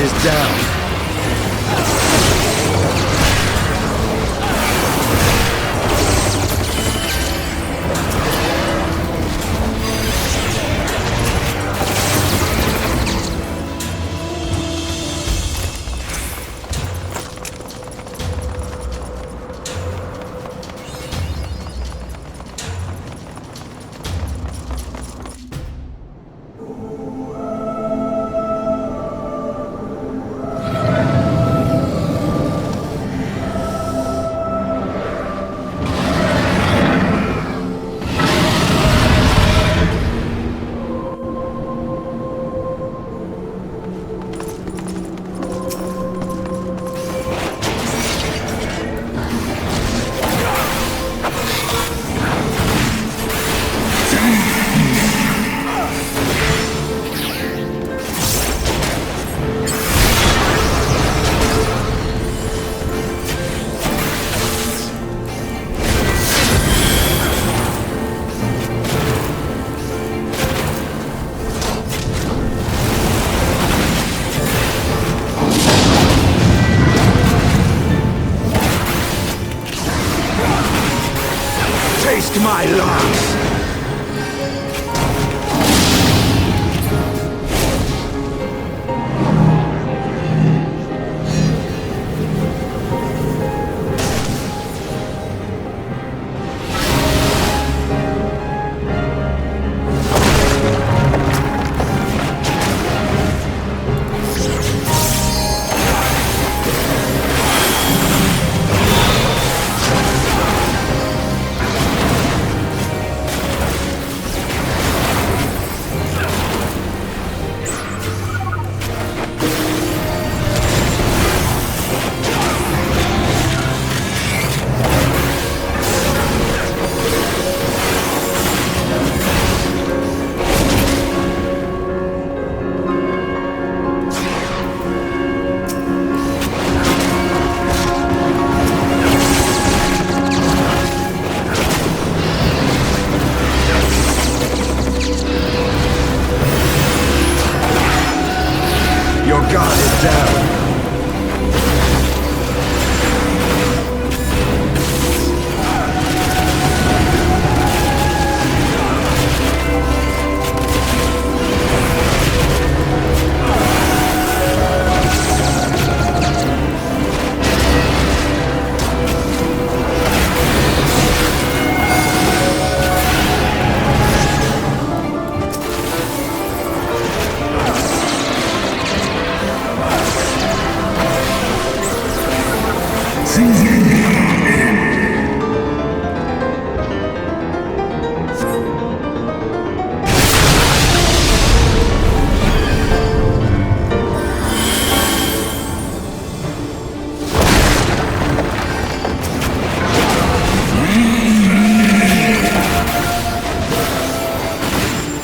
is down. Taste my lungs! Your guard is down.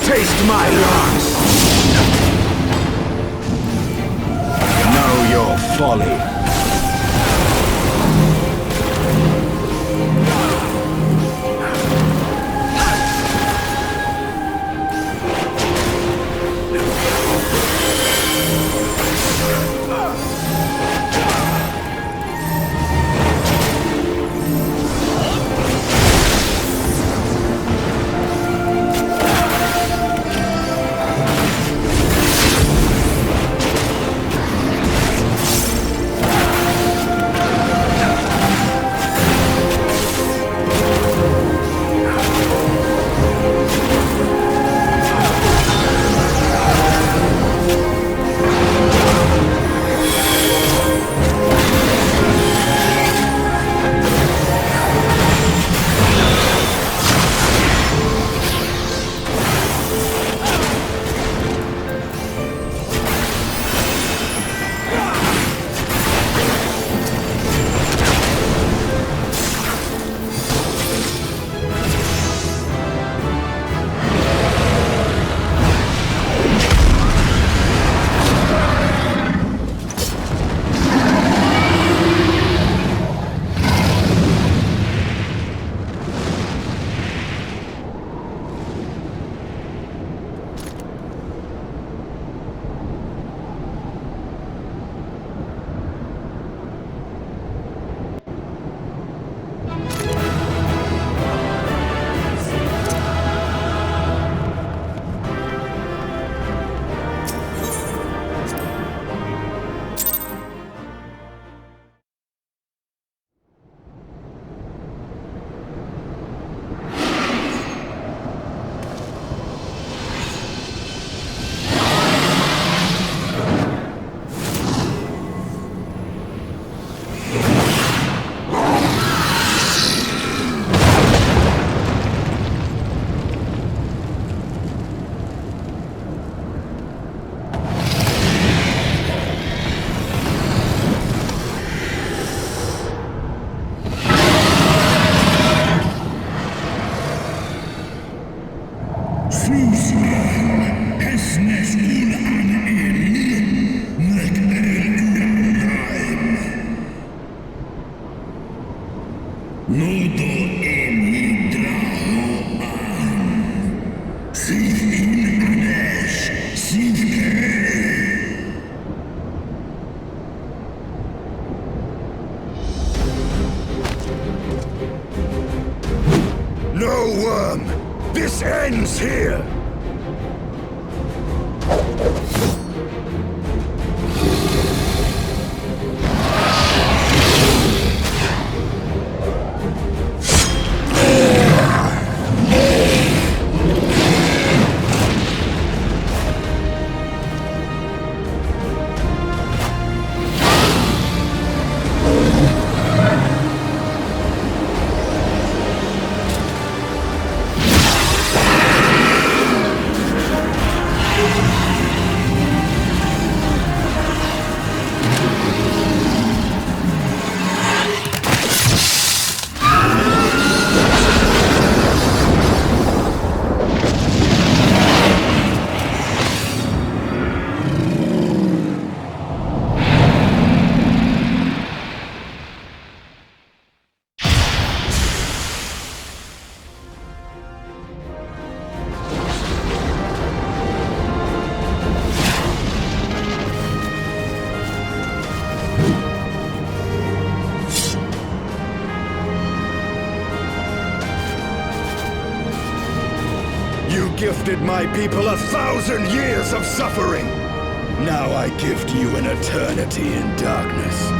Taste my lungs! Know your folly. No worm! This ends here! Gifted my people 1,000 years of suffering. Now I gift you an eternity in darkness.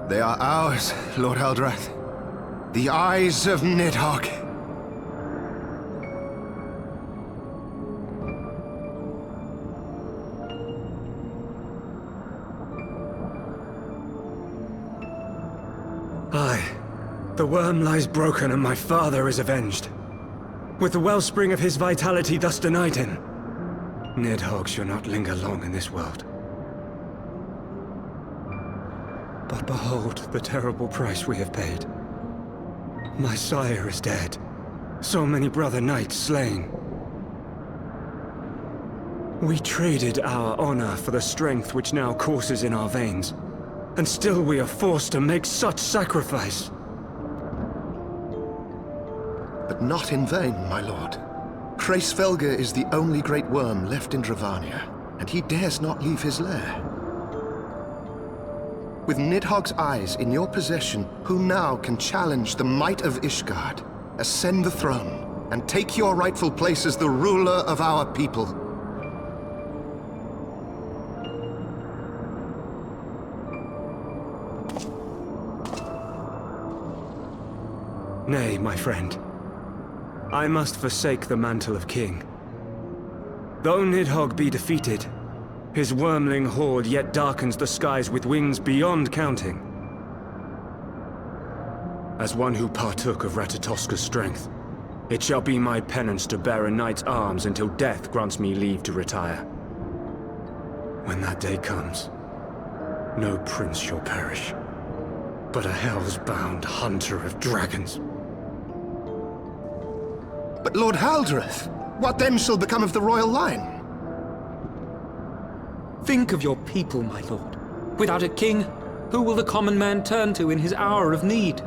They are ours, Lord Eldrath. The eyes of Nidhogg. Aye. The worm lies broken and my father is avenged. With the wellspring of his vitality thus denied him, Nidhogg shall not linger long in this world. But behold the terrible price we have paid. My sire is dead. So many brother knights slain. We traded our honor for the strength which now courses in our veins. And still we are forced to make such sacrifice. But not in vain, my lord. Hraesvelgr is the only great worm left in Dravania, and he dares not leave his lair. With Nidhogg's eyes in your possession, who now can challenge the might of Ishgard, ascend the throne, and take your rightful place as the ruler of our people? Nay, my friend. I must forsake the mantle of king. Though Nidhogg be defeated, his wormling horde yet darkens the skies with wings beyond counting. As one who partook of Ratatoska's strength, it shall be my penance to bear a knight's arms until death grants me leave to retire. When that day comes, no prince shall perish, but a hell's-bound hunter of dragons. Lord Haldreth, what then shall become of the royal line? Think of your people, my lord. Without a king, who will the common man turn to in his hour of need?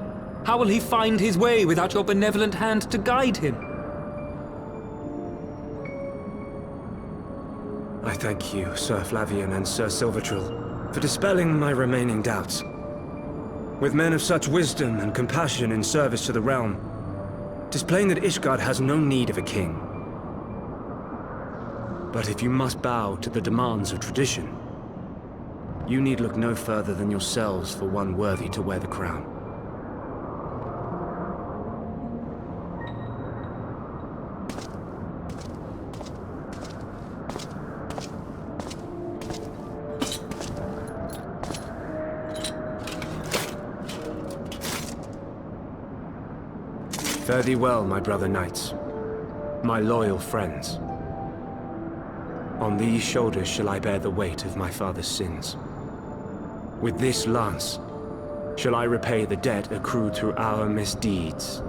How will he find his way without your benevolent hand to guide him? I thank you, Sir Flavian and Sir Silvertrill, for dispelling my remaining doubts. With men of such wisdom and compassion in service to the realm, 'tis plain that Ishgard has no need of a king. But if you must bow to the demands of tradition, you need look no further than yourselves for one worthy to wear the crown. Fare thee well, my brother knights, my loyal friends. On these shoulders shall I bear the weight of my father's sins. With this lance shall I repay the debt accrued through our misdeeds.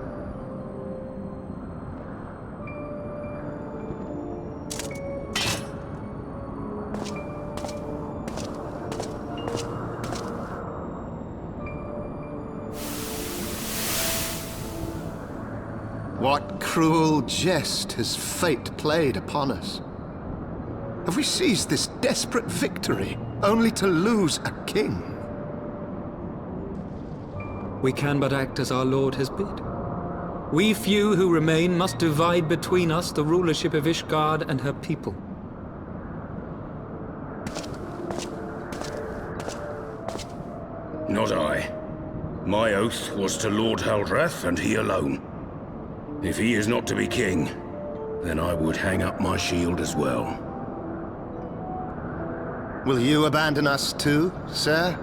What cruel jest has fate played upon us? Have we seized this desperate victory only to lose a king? We can but act as our lord has bid. We few who remain must divide between us the rulership of Ishgard and her people. Not I. My oath was to Lord Haldreth, and he alone. If he is not to be king, then I would hang up my shield as well. Will you abandon us too, sir?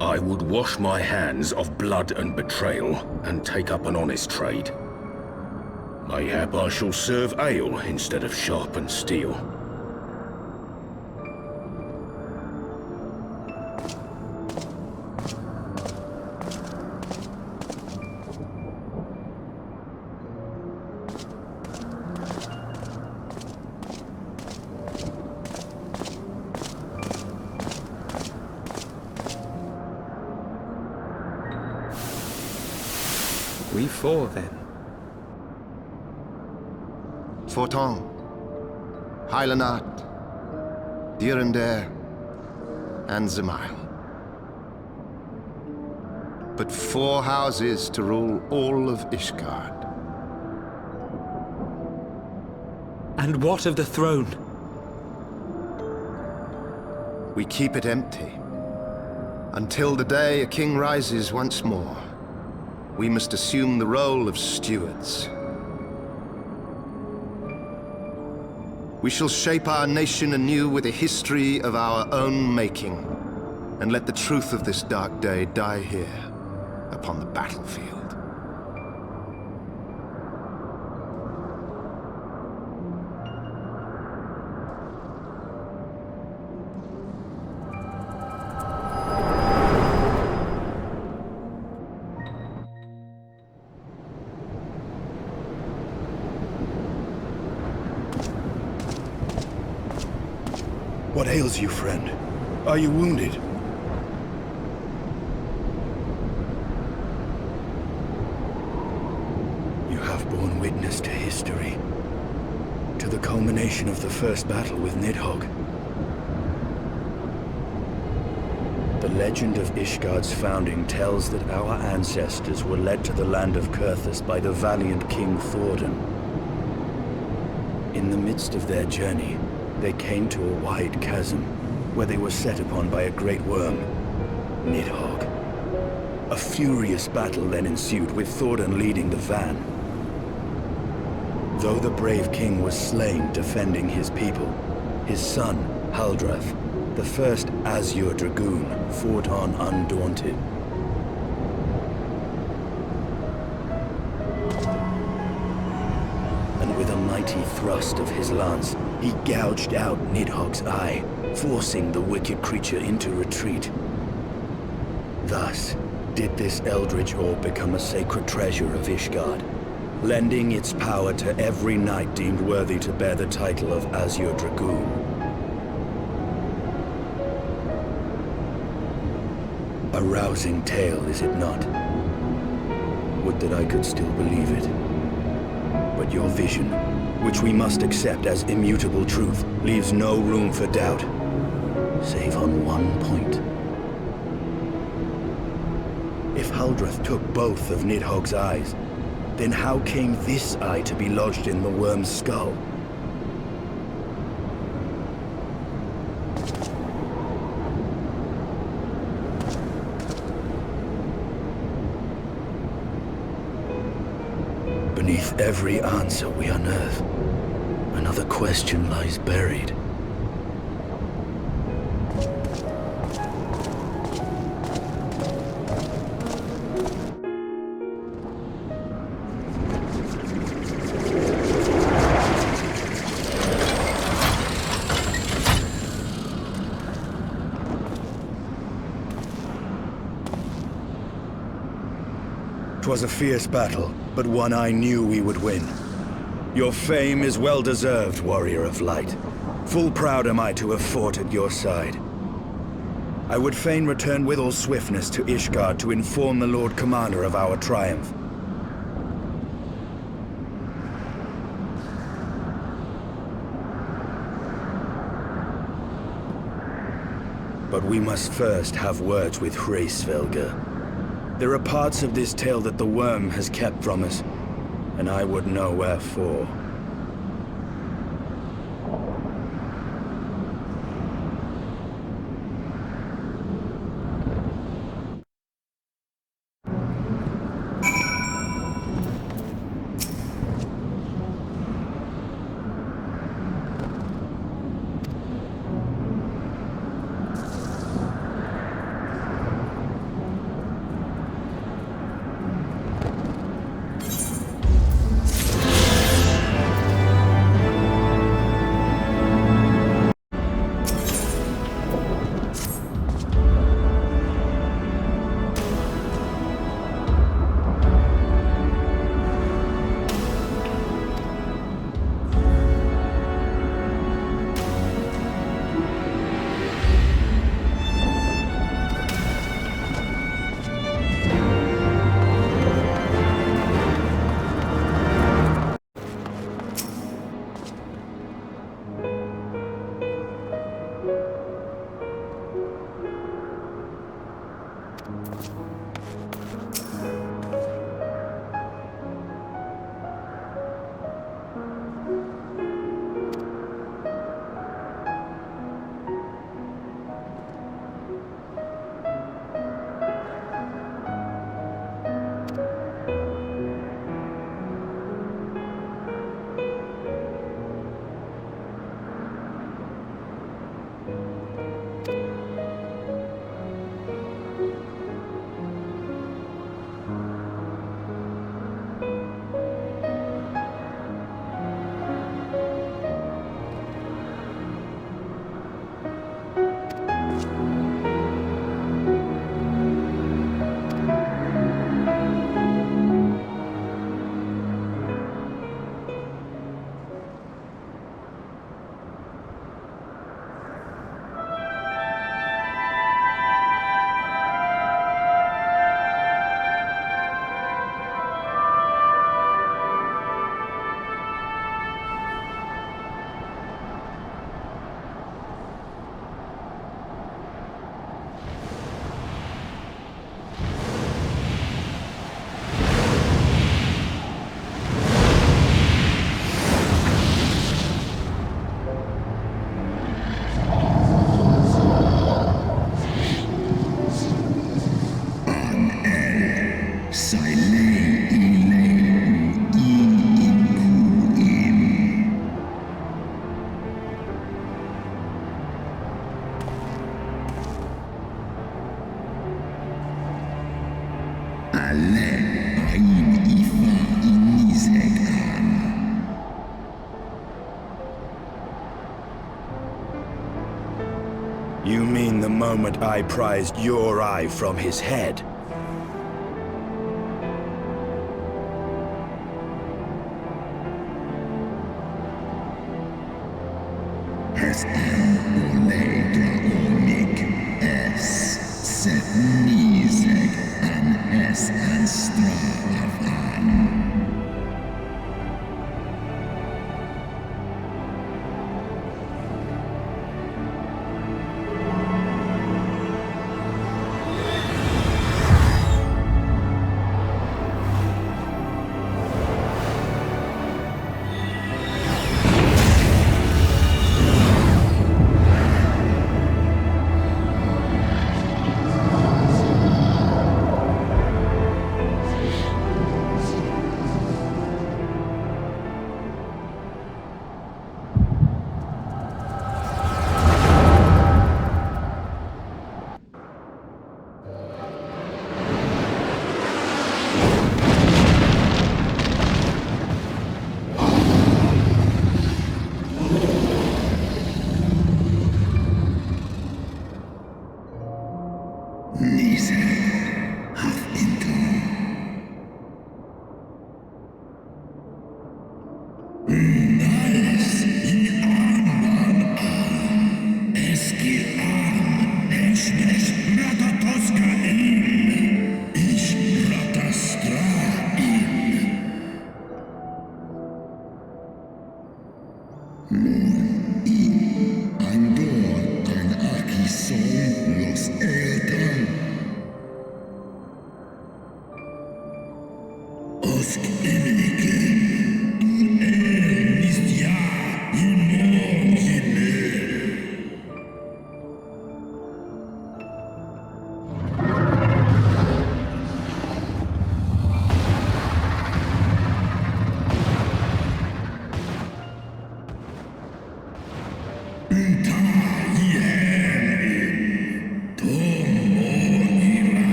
I would wash my hands of blood and betrayal, and take up an honest trade. Mayhap I shall serve ale instead of sharpened steel. We four, then. Forton, Hylanat, Dyrendare, and Zemail. But 4 houses to rule all of Ishgard. And what of the throne? We keep it empty. Until the day a king rises once more, we must assume the role of stewards. We shall shape our nation anew with a history of our own making, and let the truth of this dark day die here, upon the battlefield. What ails you, friend? Are you wounded? You have borne witness to history, to the culmination of the first battle with Nidhogg. The legend of Ishgard's founding tells that our ancestors were led to the land of Kurthus by the valiant King Thordan. In the midst of their journey, they came to a wide chasm, where they were set upon by a great worm, Nidhogg. A furious battle then ensued, with Thordan leading the van. Though the brave king was slain defending his people, his son, Haldreth, the first Azure Dragoon, fought on undaunted. And with a mighty thrust of his lance, he gouged out Nidhogg's eye, forcing the wicked creature into retreat. Thus, Did this eldritch orb become a sacred treasure of Ishgard, lending its power to every knight deemed worthy to bear the title of Azure Dragoon? A rousing tale, is it not? Would that I could still believe it. But your vision, which we must accept as immutable truth, leaves no room for doubt, save on one point. If Huldreth took both of Nidhogg's eyes, then how came this eye to be lodged in the worm's skull? Beneath every answer we unearth, another question lies buried. 'Twas a fierce battle, but one I knew we would win. Your fame is well deserved, warrior of light. Full proud am I to have fought at your side. I would fain return with all swiftness to Ishgard to inform the Lord Commander of our triumph. But we must first have words with Hraesvelgr. There are parts of this tale that the worm has kept from us, and I would know wherefore. You mean the moment I prized your eye from his head? Nidhogg an hes an straf an.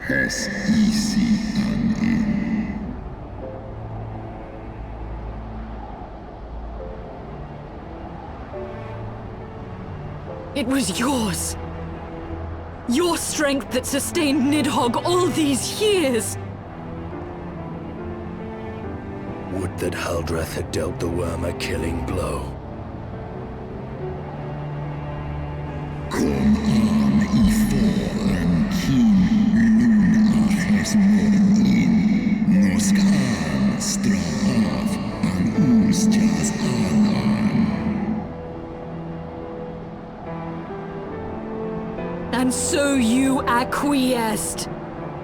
Hes easy an in. It was yours. Your strength that sustained Nidhogg all these years. Would that Haldreth had dealt the worm a killing blow. Kom an I foren kin luna Heavensward in. Noskan straf an ostjas anan. And so you acquiesced.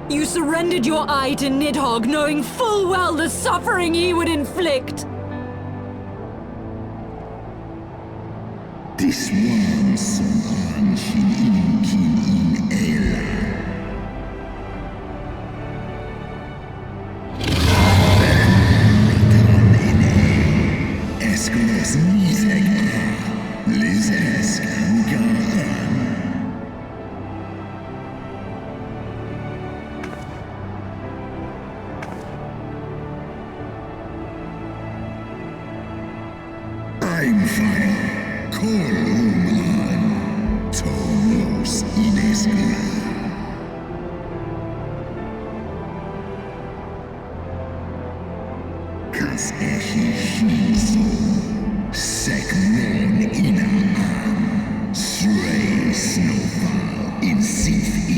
You surrendered your eye to Nidhogg, knowing full well the suffering he would inflict. This one som ankin in Ela. Escolos Nidhogg, Lizesk Ugaran. I'm fine. Koluman. Tomos Inesgra. Kas Ehishiso. Sekmon Inaan. Srei Snowfall in Sith